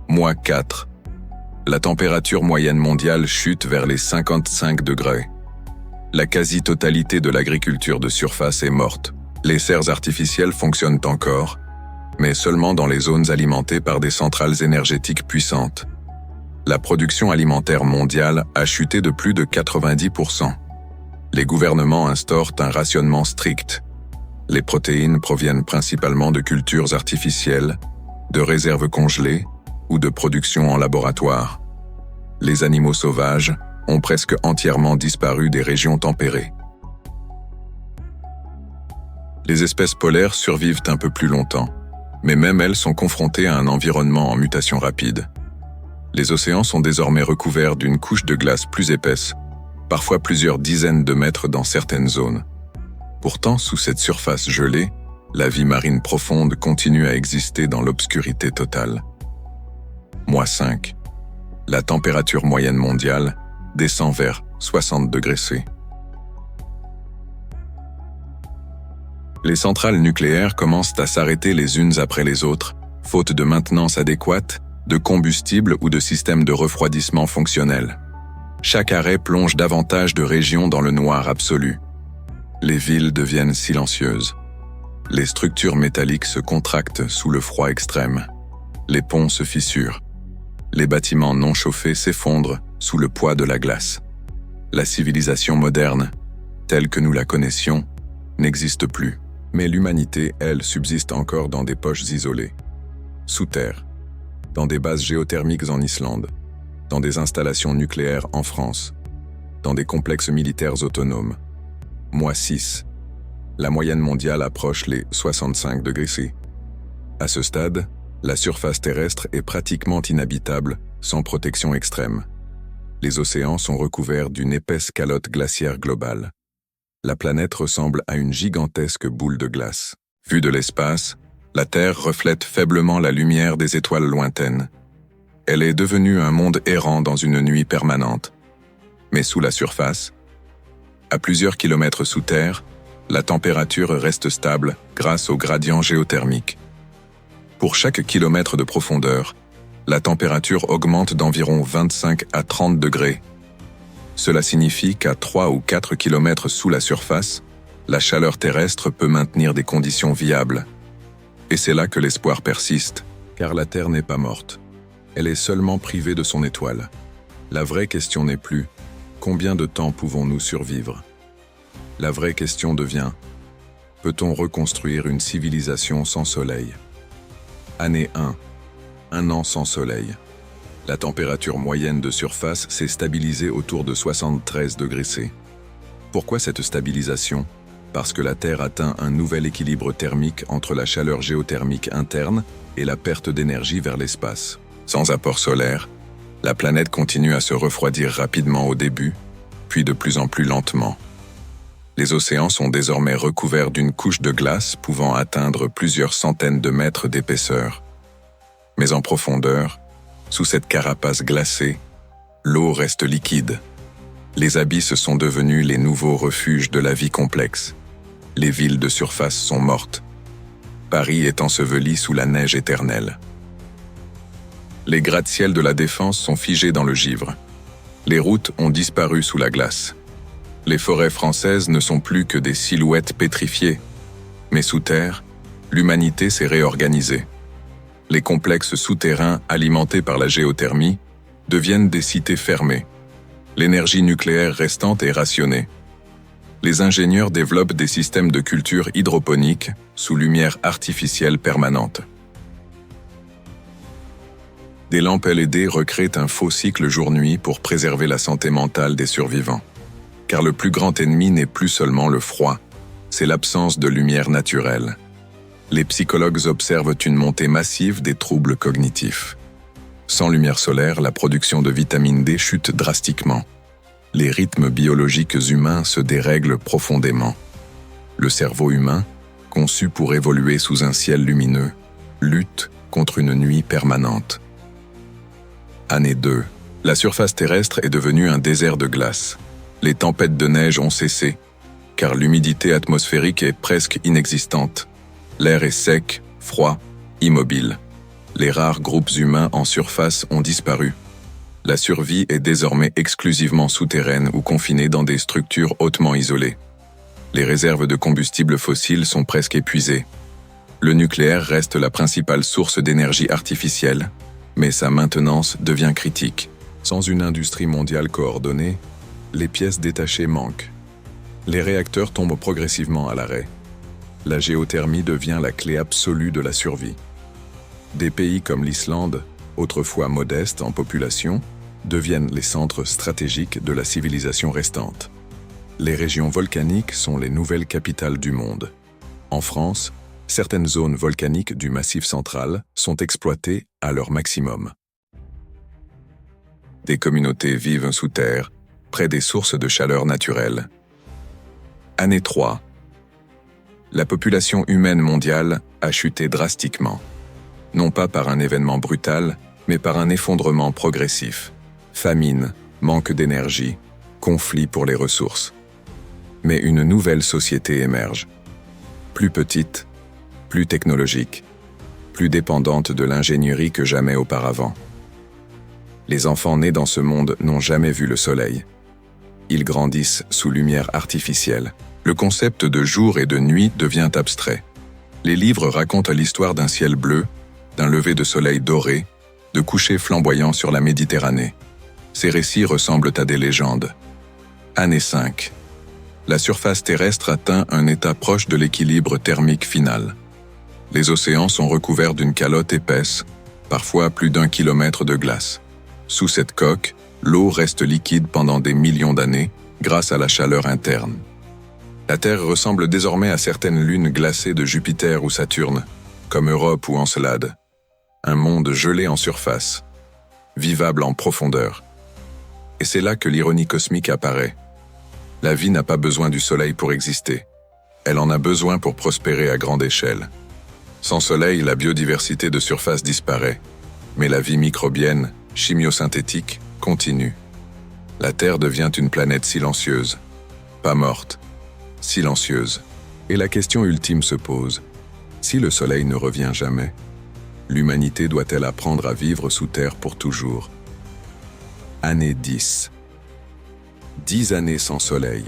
Mois 4. La température moyenne mondiale chute vers les 55 degrés. La quasi-totalité de l'agriculture de surface est morte. Les serres artificielles fonctionnent encore, mais seulement dans les zones alimentées par des centrales énergétiques puissantes. La production alimentaire mondiale a chuté de plus de 90%. Les gouvernements instaurent un rationnement strict. Les protéines proviennent principalement de cultures artificielles, de réserves congelées ou de production en laboratoire. Les animaux sauvages ont presque entièrement disparu des régions tempérées. Les espèces polaires survivent un peu plus longtemps, mais même elles sont confrontées à un environnement en mutation rapide. Les océans sont désormais recouverts d'une couche de glace plus épaisse, parfois plusieurs dizaines de mètres dans certaines zones. Pourtant, sous cette surface gelée, la vie marine profonde continue à exister dans l'obscurité totale. Mois 5. La température moyenne mondiale descend vers 60 degrés C. Les centrales nucléaires commencent à s'arrêter les unes après les autres, faute de maintenance adéquate, de combustible ou de système de refroidissement fonctionnel. Chaque arrêt plonge davantage de régions dans le noir absolu. Les villes deviennent silencieuses. Les structures métalliques se contractent sous le froid extrême. Les ponts se fissurent. Les bâtiments non chauffés s'effondrent sous le poids de la glace. La civilisation moderne, telle que nous la connaissions, n'existe plus. Mais l'humanité, elle, subsiste encore dans des poches isolées. Sous terre, dans des bases géothermiques en Islande, dans des installations nucléaires en France, dans des complexes militaires autonomes. Mois 6. La moyenne mondiale approche les 65 degrés C. À ce stade, la surface terrestre est pratiquement inhabitable, sans protection extrême. Les océans sont recouverts d'une épaisse calotte glaciaire globale. La planète ressemble à une gigantesque boule de glace. Vue de l'espace, la Terre reflète faiblement la lumière des étoiles lointaines. Elle est devenue un monde errant dans une nuit permanente. Mais sous la surface, à plusieurs kilomètres sous terre, la température reste stable grâce au gradient géothermique. Pour chaque kilomètre de profondeur, la température augmente d'environ 25 à 30 degrés. Cela signifie qu'à 3 ou 4 kilomètres sous la surface, la chaleur terrestre peut maintenir des conditions viables. Et c'est là que l'espoir persiste, car la Terre n'est pas morte. Elle est seulement privée de son étoile. La vraie question n'est plus « Combien de temps pouvons-nous survivre ?» La vraie question devient Peut-on reconstruire une civilisation sans soleil? Année 1. Un an sans soleil. La température moyenne de surface s'est stabilisée autour de 73 degrés C. Pourquoi cette stabilisation? Parce que la Terre atteint un nouvel équilibre thermique entre la chaleur géothermique interne et la perte d'énergie vers l'espace. Sans apport solaire, la planète continue à se refroidir rapidement au début, puis de plus en plus lentement. Les océans sont désormais recouverts d'une couche de glace pouvant atteindre plusieurs centaines de mètres d'épaisseur. Mais en profondeur, sous cette carapace glacée, l'eau reste liquide. Les abysses sont devenus les nouveaux refuges de la vie complexe. Les villes de surface sont mortes. Paris est enseveli sous la neige éternelle. Les gratte-ciels de la Défense sont figés dans le givre. Les routes ont disparu sous la glace. Les forêts françaises ne sont plus que des silhouettes pétrifiées. Mais sous terre, l'humanité s'est réorganisée. Les complexes souterrains alimentés par la géothermie deviennent des cités fermées. L'énergie nucléaire restante est rationnée. Les ingénieurs développent des systèmes de culture hydroponique sous lumière artificielle permanente. Des lampes LED recréent un faux cycle jour-nuit pour préserver la santé mentale des survivants. Car le plus grand ennemi n'est plus seulement le froid, c'est l'absence de lumière naturelle. Les psychologues observent une montée massive des troubles cognitifs. Sans lumière solaire, la production de vitamine D chute drastiquement. Les rythmes biologiques humains se dérèglent profondément. Le cerveau humain, conçu pour évoluer sous un ciel lumineux, lutte contre une nuit permanente. Année 2. La surface terrestre est devenue un désert de glace. Les tempêtes de neige ont cessé, car l'humidité atmosphérique est presque inexistante. L'air est sec, froid, immobile. Les rares groupes humains en surface ont disparu. La survie est désormais exclusivement souterraine ou confinée dans des structures hautement isolées. Les réserves de combustibles fossiles sont presque épuisées. Le nucléaire reste la principale source d'énergie artificielle, mais sa maintenance devient critique. Sans une industrie mondiale coordonnée, les pièces détachées manquent. Les réacteurs tombent progressivement à l'arrêt. La géothermie devient la clé absolue de la survie. Des pays comme l'Islande, autrefois modestes en population, deviennent les centres stratégiques de la civilisation restante. Les régions volcaniques sont les nouvelles capitales du monde. En France, certaines zones volcaniques du Massif central sont exploitées à leur maximum. Des communautés vivent sous terre, près des sources de chaleur naturelles. Année 3. La population humaine mondiale a chuté drastiquement. Non pas par un événement brutal, mais par un effondrement progressif. Famine, manque d'énergie, conflit pour les ressources. Mais une nouvelle société émerge. Plus petite, plus technologique, plus dépendante de l'ingénierie que jamais auparavant. Les enfants nés dans ce monde n'ont jamais vu le soleil. Ils grandissent sous lumière artificielle. Le concept de jour et de nuit devient abstrait. Les livres racontent l'histoire d'un ciel bleu, d'un lever de soleil doré, de couchers flamboyants sur la Méditerranée. Ces récits ressemblent à des légendes. Année 5. La surface terrestre atteint un état proche de l'équilibre thermique final. Les océans sont recouverts d'une calotte épaisse, parfois à plus d'1 kilomètre de glace. Sous cette coque, l'eau reste liquide pendant des millions d'années grâce à la chaleur interne. La Terre ressemble désormais à certaines lunes glacées de Jupiter ou Saturne, comme Europe ou Encelade. Un monde gelé en surface, vivable en profondeur. Et c'est là que l'ironie cosmique apparaît. La vie n'a pas besoin du soleil pour exister. Elle en a besoin pour prospérer à grande échelle. Sans soleil, la biodiversité de surface disparaît, mais la vie microbienne, chimiosynthétique, continue. La Terre devient une planète silencieuse, pas morte, silencieuse. Et la question ultime se pose, si le soleil ne revient jamais, l'humanité doit-elle apprendre à vivre sous terre pour toujours? Année 10. 10 années sans soleil.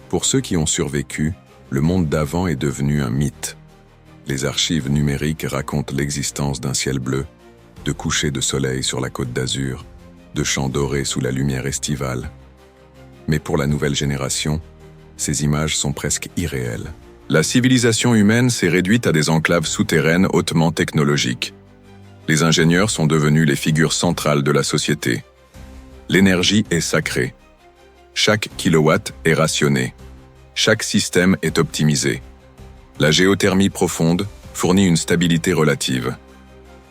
Pour ceux qui ont survécu, le monde d'avant est devenu un mythe. Les archives numériques racontent l'existence d'un ciel bleu, de couchers de soleil sur la côte d'Azur, de champs dorés sous la lumière estivale. Mais pour la nouvelle génération, ces images sont presque irréelles. La civilisation humaine s'est réduite à des enclaves souterraines hautement technologiques. Les ingénieurs sont devenus les figures centrales de la société. L'énergie est sacrée. Chaque kilowatt est rationné. Chaque système est optimisé. La géothermie profonde fournit une stabilité relative.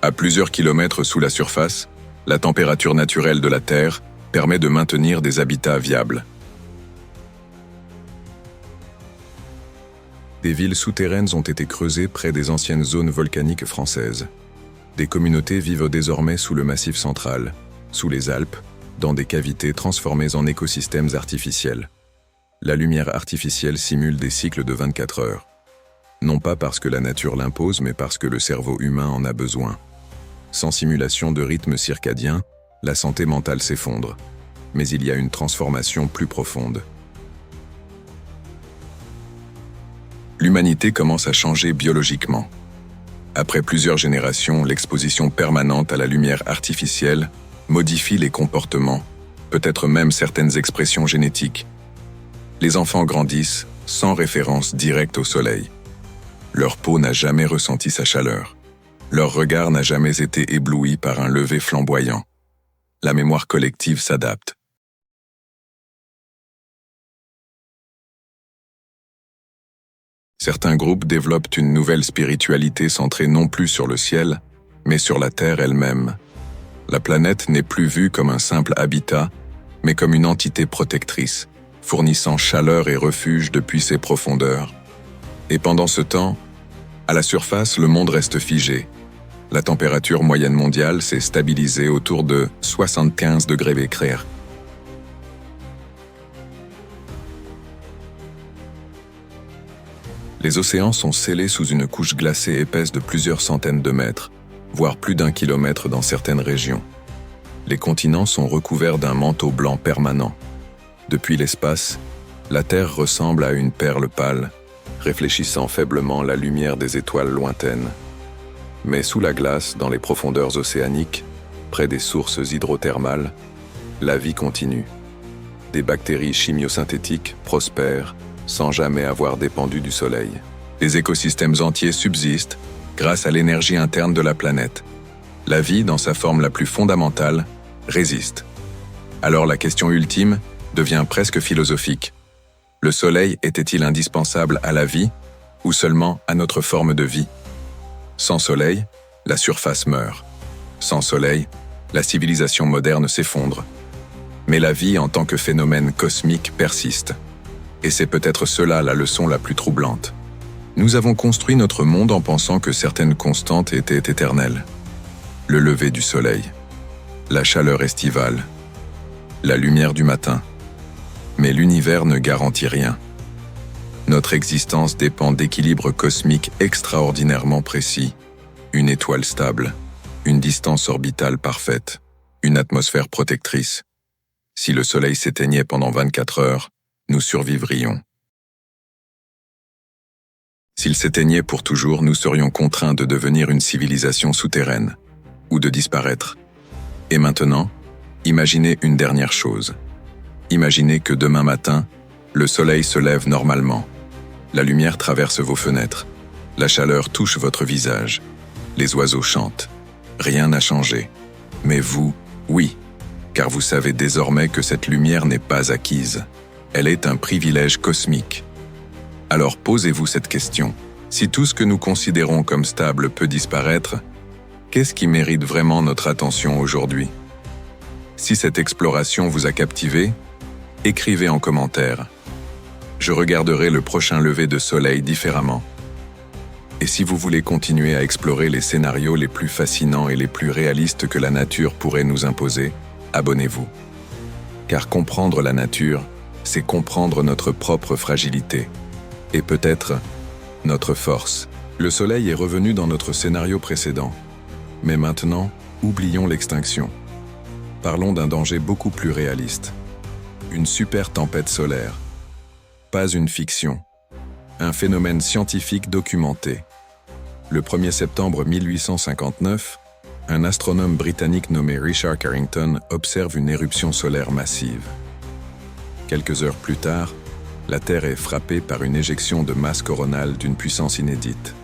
À plusieurs kilomètres sous la surface, la température naturelle de la Terre permet de maintenir des habitats viables. Des villes souterraines ont été creusées près des anciennes zones volcaniques françaises. Des communautés vivent désormais sous le Massif central, sous les Alpes, dans des cavités transformées en écosystèmes artificiels. La lumière artificielle simule des cycles de 24 heures. Non pas parce que la nature l'impose, mais parce que le cerveau humain en a besoin. Sans simulation de rythme circadien, la santé mentale s'effondre. Mais il y a une transformation plus profonde. L'humanité commence à changer biologiquement. Après plusieurs générations, l'exposition permanente à la lumière artificielle modifie les comportements, peut-être même certaines expressions génétiques. Les enfants grandissent sans référence directe au soleil. Leur peau n'a jamais ressenti sa chaleur. Leur regard n'a jamais été ébloui par un lever flamboyant. La mémoire collective s'adapte. Certains groupes développent une nouvelle spiritualité centrée non plus sur le ciel, mais sur la Terre elle-même. La planète n'est plus vue comme un simple habitat, mais comme une entité protectrice, fournissant chaleur et refuge depuis ses profondeurs. Et pendant ce temps, à la surface, le monde reste figé. La température moyenne mondiale s'est stabilisée autour de 75 degrés Becquerel. Les océans sont scellés sous une couche glacée épaisse de plusieurs centaines de mètres, voire plus d'1 kilomètre dans certaines régions. Les continents sont recouverts d'un manteau blanc permanent. Depuis l'espace, la Terre ressemble à une perle pâle, réfléchissant faiblement la lumière des étoiles lointaines. Mais sous la glace, dans les profondeurs océaniques, près des sources hydrothermales, la vie continue. Des bactéries chimiosynthétiques prospèrent sans jamais avoir dépendu du soleil. Les écosystèmes entiers subsistent grâce à l'énergie interne de la planète. La vie, dans sa forme la plus fondamentale, résiste. Alors la question ultime devient presque philosophique. Le soleil était-il indispensable à la vie ou seulement à notre forme de vie ? Sans soleil, la surface meurt. Sans soleil, la civilisation moderne s'effondre. Mais la vie en tant que phénomène cosmique persiste. Et c'est peut-être cela la leçon la plus troublante. Nous avons construit notre monde en pensant que certaines constantes étaient éternelles. Le lever du soleil, la chaleur estivale, la lumière du matin. Mais l'univers ne garantit rien. Notre existence dépend d'équilibres cosmiques extraordinairement précis. Une étoile stable, une distance orbitale parfaite, une atmosphère protectrice. Si le soleil s'éteignait pendant 24 heures, nous survivrions. S'il s'éteignait pour toujours, nous serions contraints de devenir une civilisation souterraine, ou de disparaître. Et maintenant, imaginez une dernière chose. Imaginez que demain matin, le soleil se lève normalement. La lumière traverse vos fenêtres. La chaleur touche votre visage. Les oiseaux chantent. Rien n'a changé. Mais vous, oui, car vous savez désormais que cette lumière n'est pas acquise. Elle est un privilège cosmique. Alors posez-vous cette question. Si tout ce que nous considérons comme stable peut disparaître, qu'est-ce qui mérite vraiment notre attention aujourd'hui ? Si cette exploration vous a captivé, écrivez en commentaire. Je regarderai le prochain lever de soleil différemment. Et si vous voulez continuer à explorer les scénarios les plus fascinants et les plus réalistes que la nature pourrait nous imposer, abonnez-vous. Car comprendre la nature, c'est comprendre notre propre fragilité. Et peut-être notre force. Le soleil est revenu dans notre scénario précédent. Mais maintenant, oublions l'extinction. Parlons d'un danger beaucoup plus réaliste. Une super tempête solaire. Pas une fiction. Un phénomène scientifique documenté. Le 1er septembre 1859, un astronome britannique nommé Richard Carrington observe une éruption solaire massive. Quelques heures plus tard, La Terre est frappée par une éjection de masse coronale d'une puissance inédite.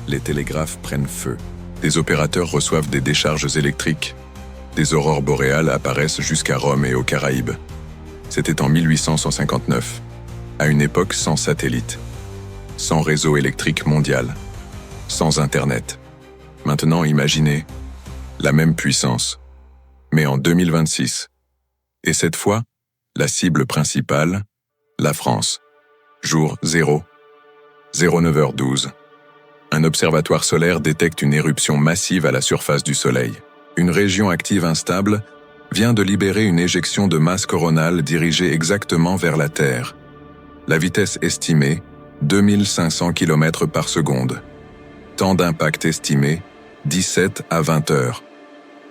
Les télégraphes prennent feu. Des opérateurs reçoivent des décharges électriques. Des aurores boréales apparaissent jusqu'à Rome et aux Caraïbes. C'était en 1859, à une époque sans satellite, sans réseau électrique mondial, sans Internet. Maintenant, imaginez la même puissance, mais en 2026. Et cette fois, la cible principale, la France. Jour 0, 09h12. Un observatoire solaire détecte une éruption massive à la surface du Soleil. Une région active instable vient de libérer une éjection de masse coronale dirigée exactement vers la Terre. La vitesse estimée, 2500 km par seconde. Temps d'impact estimé, 17 à 20 heures.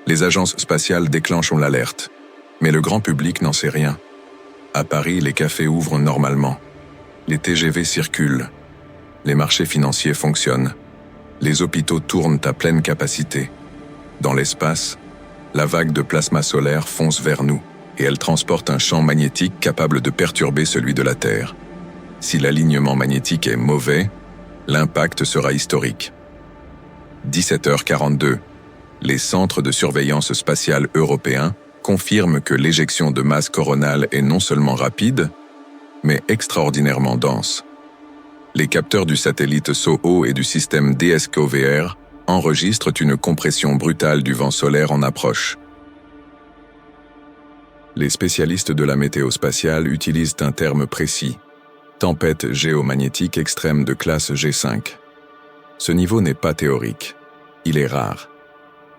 Les agences spatiales déclenchent l'alerte, mais le grand public n'en sait rien. À Paris, les cafés ouvrent normalement. Les TGV circulent. Les marchés financiers fonctionnent. Les hôpitaux tournent à pleine capacité. Dans l'espace, la vague de plasma solaire fonce vers nous et elle transporte un champ magnétique capable de perturber celui de la Terre. Si l'alignement magnétique est mauvais, l'impact sera historique. 17h42. Les centres de surveillance spatiale européens confirment que l'éjection de masse coronale est non seulement rapide, mais extraordinairement dense. Les capteurs du satellite SOHO et du système DSKVR enregistrent une compression brutale du vent solaire en approche. Les spécialistes de la météo spatiale utilisent un terme précis, tempête géomagnétique extrême de classe G5. Ce niveau n'est pas théorique, il est rare,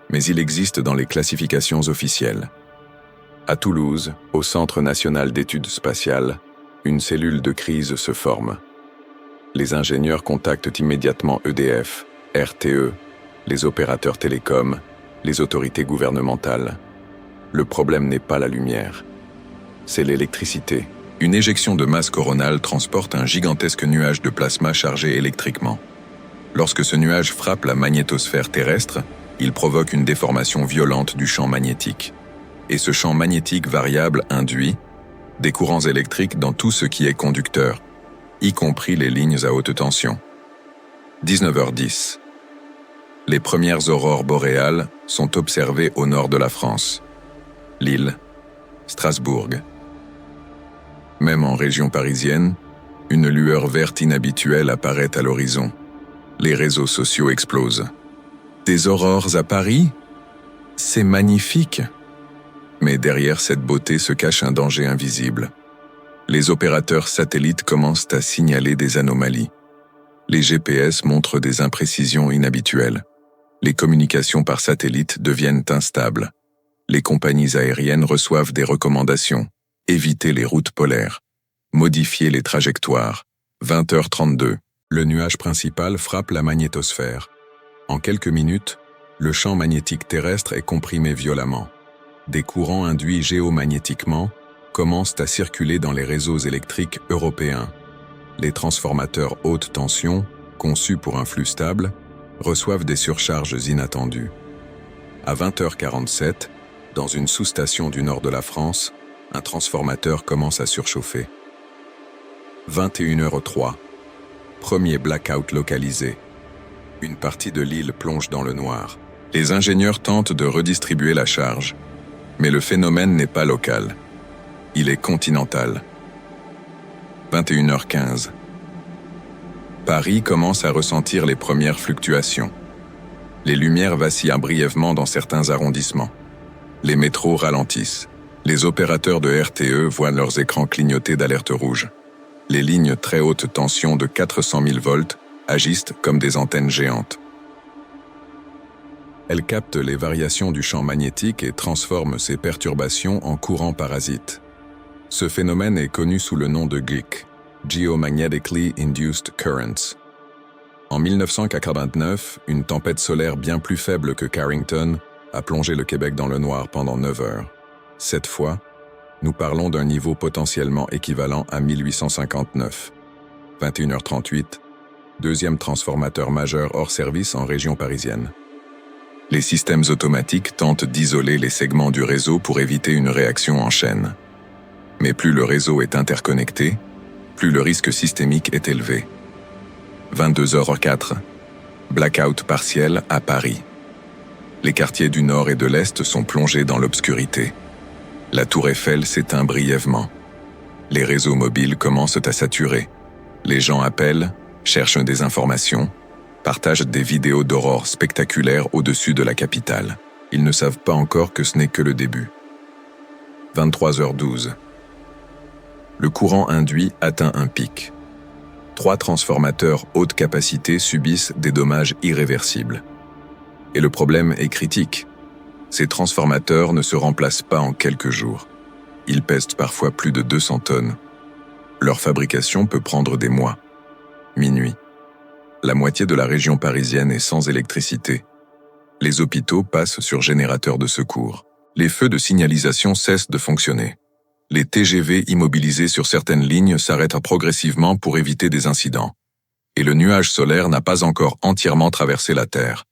mais il existe dans les classifications officielles. À Toulouse, au Centre national d'études spatiales, une cellule de crise se forme. Les ingénieurs contactent immédiatement EDF, RTE, les opérateurs télécoms, les autorités gouvernementales. Le problème n'est pas la lumière, c'est l'électricité. Une éjection de masse coronale transporte un gigantesque nuage de plasma chargé électriquement. Lorsque ce nuage frappe la magnétosphère terrestre, il provoque une déformation violente du champ magnétique. Et ce champ magnétique variable induit des courants électriques dans tout ce qui est conducteur, y compris les lignes à haute tension. 19h10. Les premières aurores boréales sont observées au nord de la France. Lille, Strasbourg. Même en région parisienne, une lueur verte inhabituelle apparaît à l'horizon. Les réseaux sociaux explosent. Des aurores à Paris? C'est magnifique! Mais derrière cette beauté se cache un danger invisible. Les opérateurs satellites commencent à signaler des anomalies. Les GPS montrent des imprécisions inhabituelles. Les communications par satellite deviennent instables. Les compagnies aériennes reçoivent des recommandations. Éviter les routes polaires. Modifier les trajectoires. 20h32. Le nuage principal frappe la magnétosphère. En quelques minutes, le champ magnétique terrestre est comprimé violemment. Des courants induits géomagnétiquement commencent à circuler dans les réseaux électriques européens. Les transformateurs haute tension, conçus pour un flux stable, reçoivent des surcharges inattendues. À 20h47, dans une sous-station du nord de la France, un transformateur commence à surchauffer. 21h03. Premier blackout localisé. Une partie de l'île plonge dans le noir. Les ingénieurs tentent de redistribuer la charge. Mais le phénomène n'est pas local. Il est continental. 21h15. Paris commence à ressentir les premières fluctuations. Les lumières vacillent brièvement dans certains arrondissements. Les métros ralentissent. Les opérateurs de RTE voient leurs écrans clignoter d'alerte rouge. Les lignes très haute tension de 400 000 volts agissent comme des antennes géantes. Elles captent les variations du champ magnétique et transforment ces perturbations en courants parasites. Ce phénomène est connu sous le nom de GIC, Geomagnetically Induced Currents. En 1989, une tempête solaire bien plus faible que Carrington a plongé le Québec dans le noir pendant 9 heures. Cette fois, nous parlons d'un niveau potentiellement équivalent à 1859. 21h38, deuxième transformateur majeur hors service en région parisienne. Les systèmes automatiques tentent d'isoler les segments du réseau pour éviter une réaction en chaîne. Mais plus le réseau est interconnecté, plus le risque systémique est élevé. 22h04. Blackout partiel à Paris. Les quartiers du nord et de l'est sont plongés dans l'obscurité. La tour Eiffel s'éteint brièvement. Les réseaux mobiles commencent à saturer. Les gens appellent, cherchent des informations, partagent des vidéos d'aurore spectaculaires au-dessus de la capitale. Ils ne savent pas encore que ce n'est que le début. 23h12. Le courant induit atteint un pic. 3 transformateurs haute capacité subissent des dommages irréversibles. Et le problème est critique. Ces transformateurs ne se remplacent pas en quelques jours. Ils pèsent parfois plus de 200 tonnes. Leur fabrication peut prendre des mois. Minuit. La moitié de la région parisienne est sans électricité. Les hôpitaux passent sur générateurs de secours. Les feux de signalisation cessent de fonctionner. Les TGV immobilisés sur certaines lignes s'arrêtent progressivement pour éviter des incidents. Et le nuage solaire n'a pas encore entièrement traversé la Terre.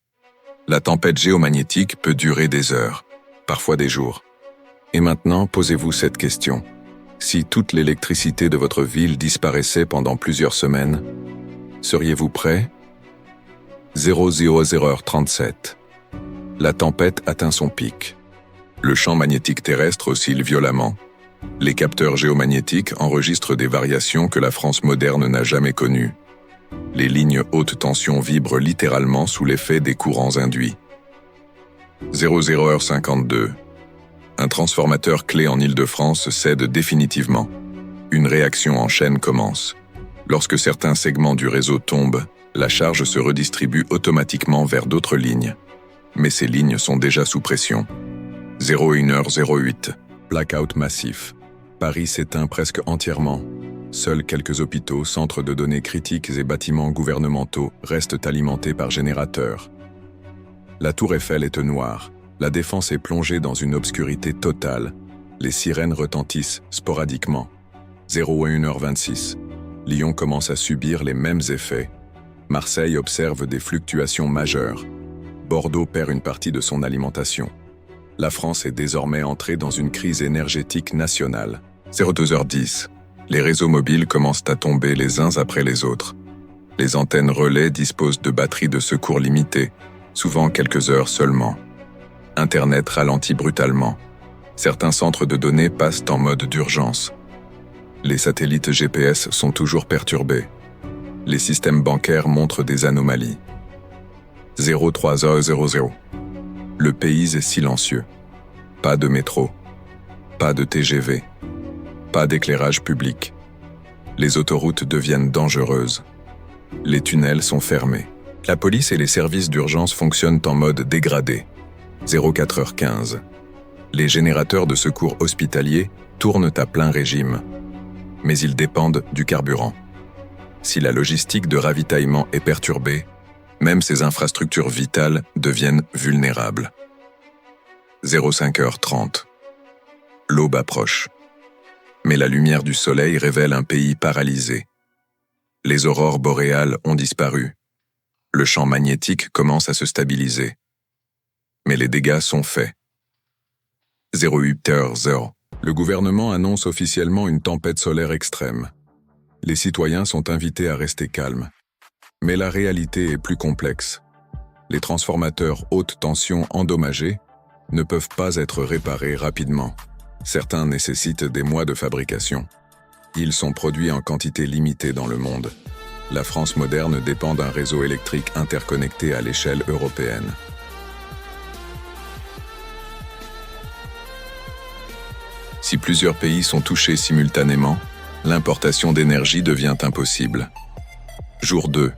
La tempête géomagnétique peut durer des heures, parfois des jours. Et maintenant, posez-vous cette question. Si toute l'électricité de votre ville disparaissait pendant plusieurs semaines, seriez-vous prêt ? 00h37. La tempête atteint son pic. Le champ magnétique terrestre oscille violemment. Les capteurs géomagnétiques enregistrent des variations que la France moderne n'a jamais connues. Les lignes haute tension vibrent littéralement sous l'effet des courants induits. 00h52. Un transformateur clé en Île-de-France cède définitivement. Une réaction en chaîne commence. Lorsque certains segments du réseau tombent, la charge se redistribue automatiquement vers d'autres lignes. Mais ces lignes sont déjà sous pression. 01h08. Blackout massif. Paris s'éteint presque entièrement. Seuls quelques hôpitaux, centres de données critiques et bâtiments gouvernementaux restent alimentés par générateurs. La tour Eiffel est noire. La défense est plongée dans une obscurité totale. Les sirènes retentissent sporadiquement. 01h26. Lyon commence à subir les mêmes effets. Marseille observe des fluctuations majeures. Bordeaux perd une partie de son alimentation. La France est désormais entrée dans une crise énergétique nationale. 02h10. Les réseaux mobiles commencent à tomber les uns après les autres. Les antennes relais disposent de batteries de secours limitées, souvent quelques heures seulement. Internet ralentit brutalement. Certains centres de données passent en mode d'urgence. Les satellites GPS sont toujours perturbés. Les systèmes bancaires montrent des anomalies. 03h00. Le pays est silencieux. Pas de métro. Pas de TGV. Pas d'éclairage public. Les autoroutes deviennent dangereuses. Les tunnels sont fermés. La police et les services d'urgence fonctionnent en mode dégradé. 04h15. Les générateurs de secours hospitaliers tournent à plein régime. Mais ils dépendent du carburant. Si la logistique de ravitaillement est perturbée, même ces infrastructures vitales deviennent vulnérables. 05h30. L'aube approche. Mais la lumière du soleil révèle un pays paralysé. Les aurores boréales ont disparu. Le champ magnétique commence à se stabiliser. Mais les dégâts sont faits. 08h00. Le gouvernement annonce officiellement une tempête solaire extrême. Les citoyens sont invités à rester calmes. Mais la réalité est plus complexe. Les transformateurs haute tension endommagés ne peuvent pas être réparés rapidement. Certains nécessitent des mois de fabrication. Ils sont produits en quantité limitée dans le monde. La France moderne dépend d'un réseau électrique interconnecté à l'échelle européenne. Si plusieurs pays sont touchés simultanément, l'importation d'énergie devient impossible. Jour 2.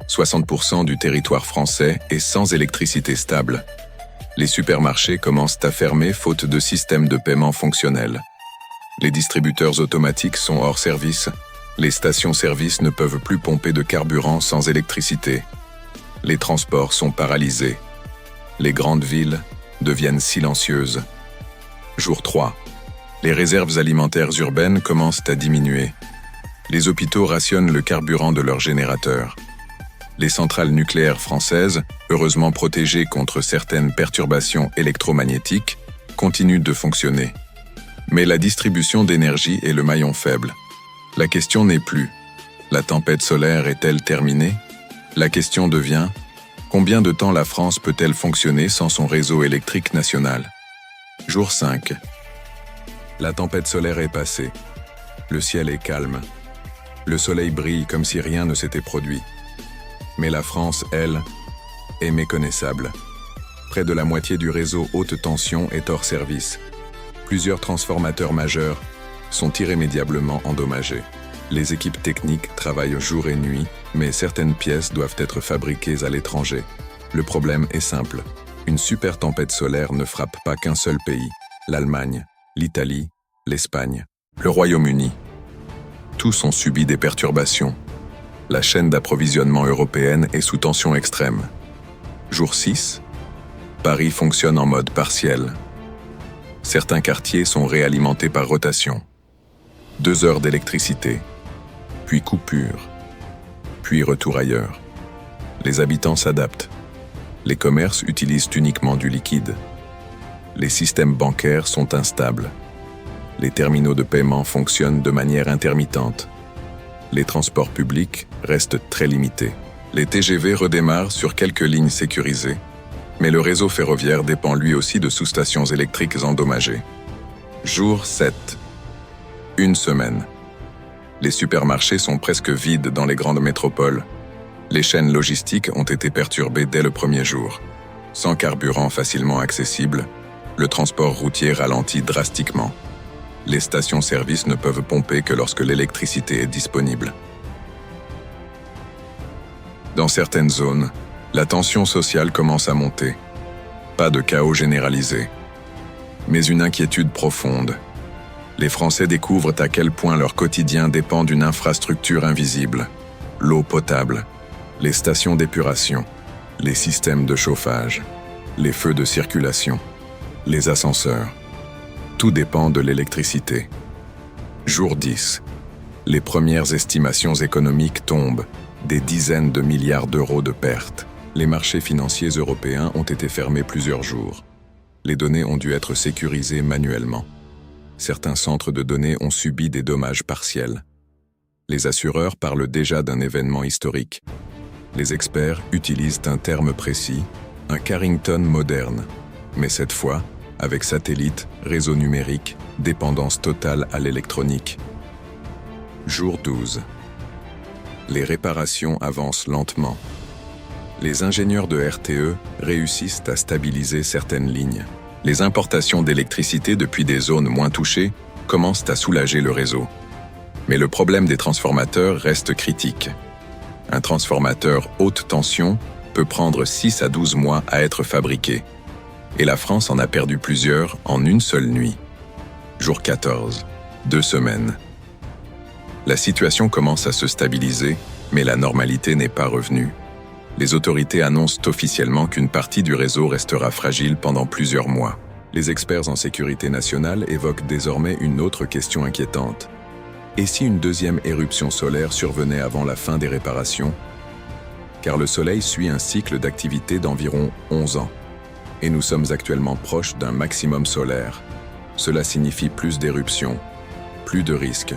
60% du territoire français est sans électricité stable. Les supermarchés commencent à fermer faute de systèmes de paiement fonctionnels. Les distributeurs automatiques sont hors service. Les stations-service ne peuvent plus pomper de carburant sans électricité. Les transports sont paralysés. Les grandes villes deviennent silencieuses. Jour 3. Les réserves alimentaires urbaines commencent à diminuer. Les hôpitaux rationnent le carburant de leurs générateurs. Les centrales nucléaires françaises, heureusement protégées contre certaines perturbations électromagnétiques, continuent de fonctionner. Mais la distribution d'énergie est le maillon faible. La question n'est plus « La tempête solaire est-elle terminée ?» La question devient « Combien de temps la France peut-elle fonctionner sans son réseau électrique national ?» Jour 5. La tempête solaire est passée. Le ciel est calme. Le soleil brille comme si rien ne s'était produit. Mais la France, elle, est méconnaissable. Près de la moitié du réseau haute tension est hors service. Plusieurs transformateurs majeurs sont irrémédiablement endommagés. Les équipes techniques travaillent jour et nuit, mais certaines pièces doivent être fabriquées à l'étranger. Le problème est simple. Une super tempête solaire ne frappe pas qu'un seul pays, l'Allemagne, l'Italie, l'Espagne, le Royaume-Uni. Tous ont subi des perturbations. La chaîne d'approvisionnement européenne est sous tension extrême. Jour 6. Paris fonctionne en mode partiel. Certains quartiers sont réalimentés par rotation. 2 heures d'électricité, puis coupure, puis retour ailleurs. Les habitants s'adaptent. Les commerces utilisent uniquement du liquide. Les systèmes bancaires sont instables. Les terminaux de paiement fonctionnent de manière intermittente. Les transports publics restent très limités. Les TGV redémarrent sur quelques lignes sécurisées, mais le réseau ferroviaire dépend lui aussi de sous-stations électriques endommagées. Jour 7. 1 semaine. Les supermarchés sont presque vides dans les grandes métropoles. Les chaînes logistiques ont été perturbées dès le premier jour. Sans carburant facilement accessible, le transport routier ralentit drastiquement. Les stations-service ne peuvent pomper que lorsque l'électricité est disponible. Dans certaines zones, la tension sociale commence à monter. Pas de chaos généralisé, mais une inquiétude profonde. Les Français découvrent à quel point leur quotidien dépend d'une infrastructure invisible. L'eau potable, les stations d'épuration, les systèmes de chauffage, les feux de circulation, les ascenseurs. Tout dépend de l'électricité. Jour 10. Les premières estimations économiques tombent, des dizaines de milliards d'euros de pertes. Les marchés financiers européens ont été fermés plusieurs jours. Les données ont dû être sécurisées manuellement. Certains centres de données ont subi des dommages partiels. Les assureurs parlent déjà d'un événement historique. Les experts utilisent un terme précis, un Carrington moderne. Mais cette fois, avec satellite, réseau numérique, dépendance totale à l'électronique. Jour 12. Les réparations avancent lentement. Les ingénieurs de RTE réussissent à stabiliser certaines lignes. Les importations d'électricité depuis des zones moins touchées commencent à soulager le réseau. Mais le problème des transformateurs reste critique. Un transformateur haute tension peut prendre 6 à 12 mois à être fabriqué. Et la France en a perdu plusieurs en une seule nuit. Jour 14. 2 semaines. La situation commence à se stabiliser, mais la normalité n'est pas revenue. Les autorités annoncent officiellement qu'une partie du réseau restera fragile pendant plusieurs mois. Les experts en sécurité nationale évoquent désormais une autre question inquiétante. Et si une deuxième éruption solaire survenait avant la fin des réparations? Car le Soleil suit un cycle d'activité d'environ 11 ans. Et nous sommes actuellement proches d'un maximum solaire. Cela signifie plus d'éruptions, plus de risques,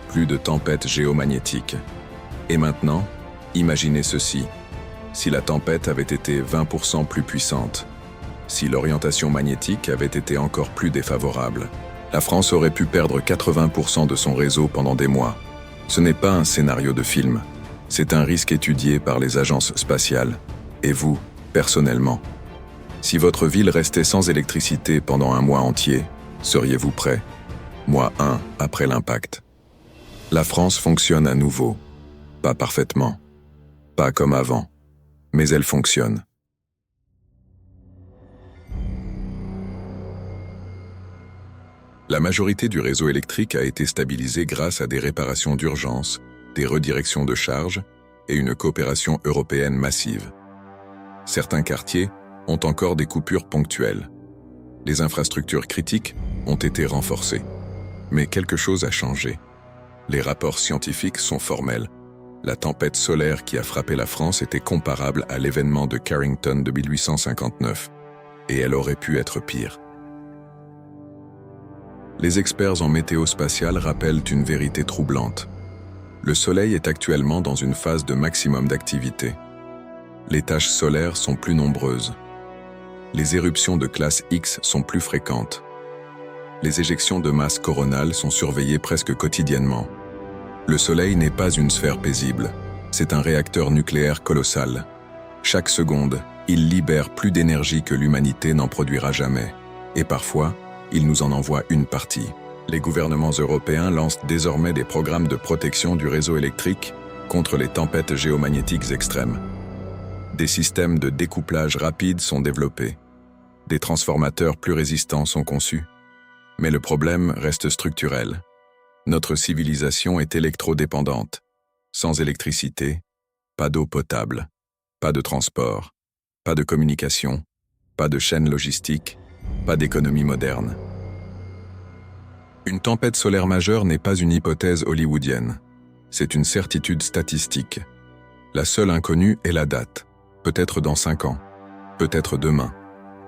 plus de tempêtes géomagnétiques. Et maintenant, imaginez ceci. Si la tempête avait été 20% plus puissante, si l'orientation magnétique avait été encore plus défavorable, la France aurait pu perdre 80% de son réseau pendant des mois. Ce n'est pas un scénario de film, c'est un risque étudié par les agences spatiales. Et vous, personnellement, si votre ville restait sans électricité pendant un mois entier, seriez-vous prêt? Mois 1 après l'impact. La France fonctionne à nouveau. Pas parfaitement, pas comme avant, mais elle fonctionne. La majorité du réseau électrique a été stabilisée grâce à des réparations d'urgence, des redirections de charges et une coopération européenne massive. Certains quartiers ont encore des coupures ponctuelles. Les infrastructures critiques ont été renforcées. Mais quelque chose a changé. Les rapports scientifiques sont formels. La tempête solaire qui a frappé la France était comparable à l'événement de Carrington de 1859. Et elle aurait pu être pire. Les experts en météo spatiale rappellent une vérité troublante. Le Soleil est actuellement dans une phase de maximum d'activité. Les taches solaires sont plus nombreuses. Les éruptions de classe X sont plus fréquentes. Les éjections de masse coronale sont surveillées presque quotidiennement. Le Soleil n'est pas une sphère paisible, c'est un réacteur nucléaire colossal. Chaque seconde, il libère plus d'énergie que l'humanité n'en produira jamais. Et parfois, il nous en envoie une partie. Les gouvernements européens lancent désormais des programmes de protection du réseau électrique contre les tempêtes géomagnétiques extrêmes. Des systèmes de découplage rapide sont développés. Des transformateurs plus résistants sont conçus. Mais le problème reste structurel. Notre civilisation est électrodépendante. Sans électricité, pas d'eau potable, pas de transport, pas de communication, pas de chaîne logistique, pas d'économie moderne. Une tempête solaire majeure n'est pas une hypothèse hollywoodienne. C'est une certitude statistique. La seule inconnue est la date. Peut-être dans 5 ans, peut-être demain.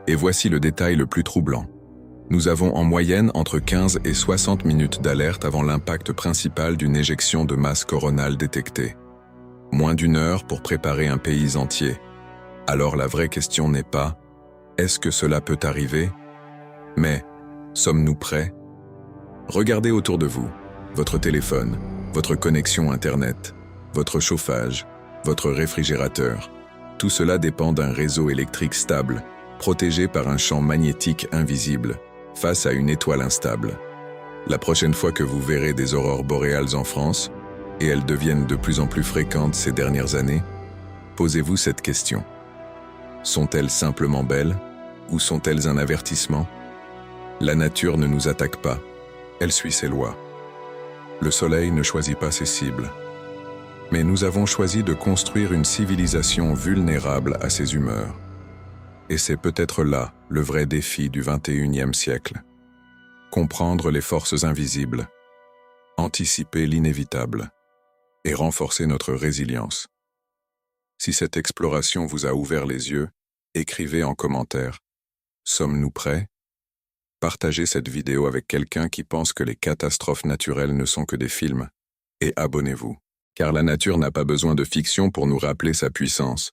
Et voici le détail le plus troublant. Nous avons en moyenne entre 15 et 60 minutes d'alerte avant l'impact principal d'une éjection de masse coronale détectée. Moins d'1 heure pour préparer un pays entier. Alors la vraie question n'est pas « Est-ce que cela peut arriver ?» mais « Sommes-nous prêts ?» Regardez autour de vous, votre téléphone, votre connexion Internet, votre chauffage, votre réfrigérateur. Tout cela dépend d'un réseau électrique stable, protégé par un champ magnétique invisible, face à une étoile instable. La prochaine fois que vous verrez des aurores boréales en France, et elles deviennent de plus en plus fréquentes ces dernières années, posez-vous cette question. Sont-elles simplement belles, ou sont-elles un avertissement? La nature ne nous attaque pas, elle suit ses lois. Le Soleil ne choisit pas ses cibles. Mais nous avons choisi de construire une civilisation vulnérable à ses humeurs. Et c'est peut-être là le vrai défi du XXIe siècle. Comprendre les forces invisibles, anticiper l'inévitable et renforcer notre résilience. Si cette exploration vous a ouvert les yeux, écrivez en commentaire. Sommes-nous prêts? Partagez cette vidéo avec quelqu'un qui pense que les catastrophes naturelles ne sont que des films. Et abonnez-vous, car la nature n'a pas besoin de fiction pour nous rappeler sa puissance.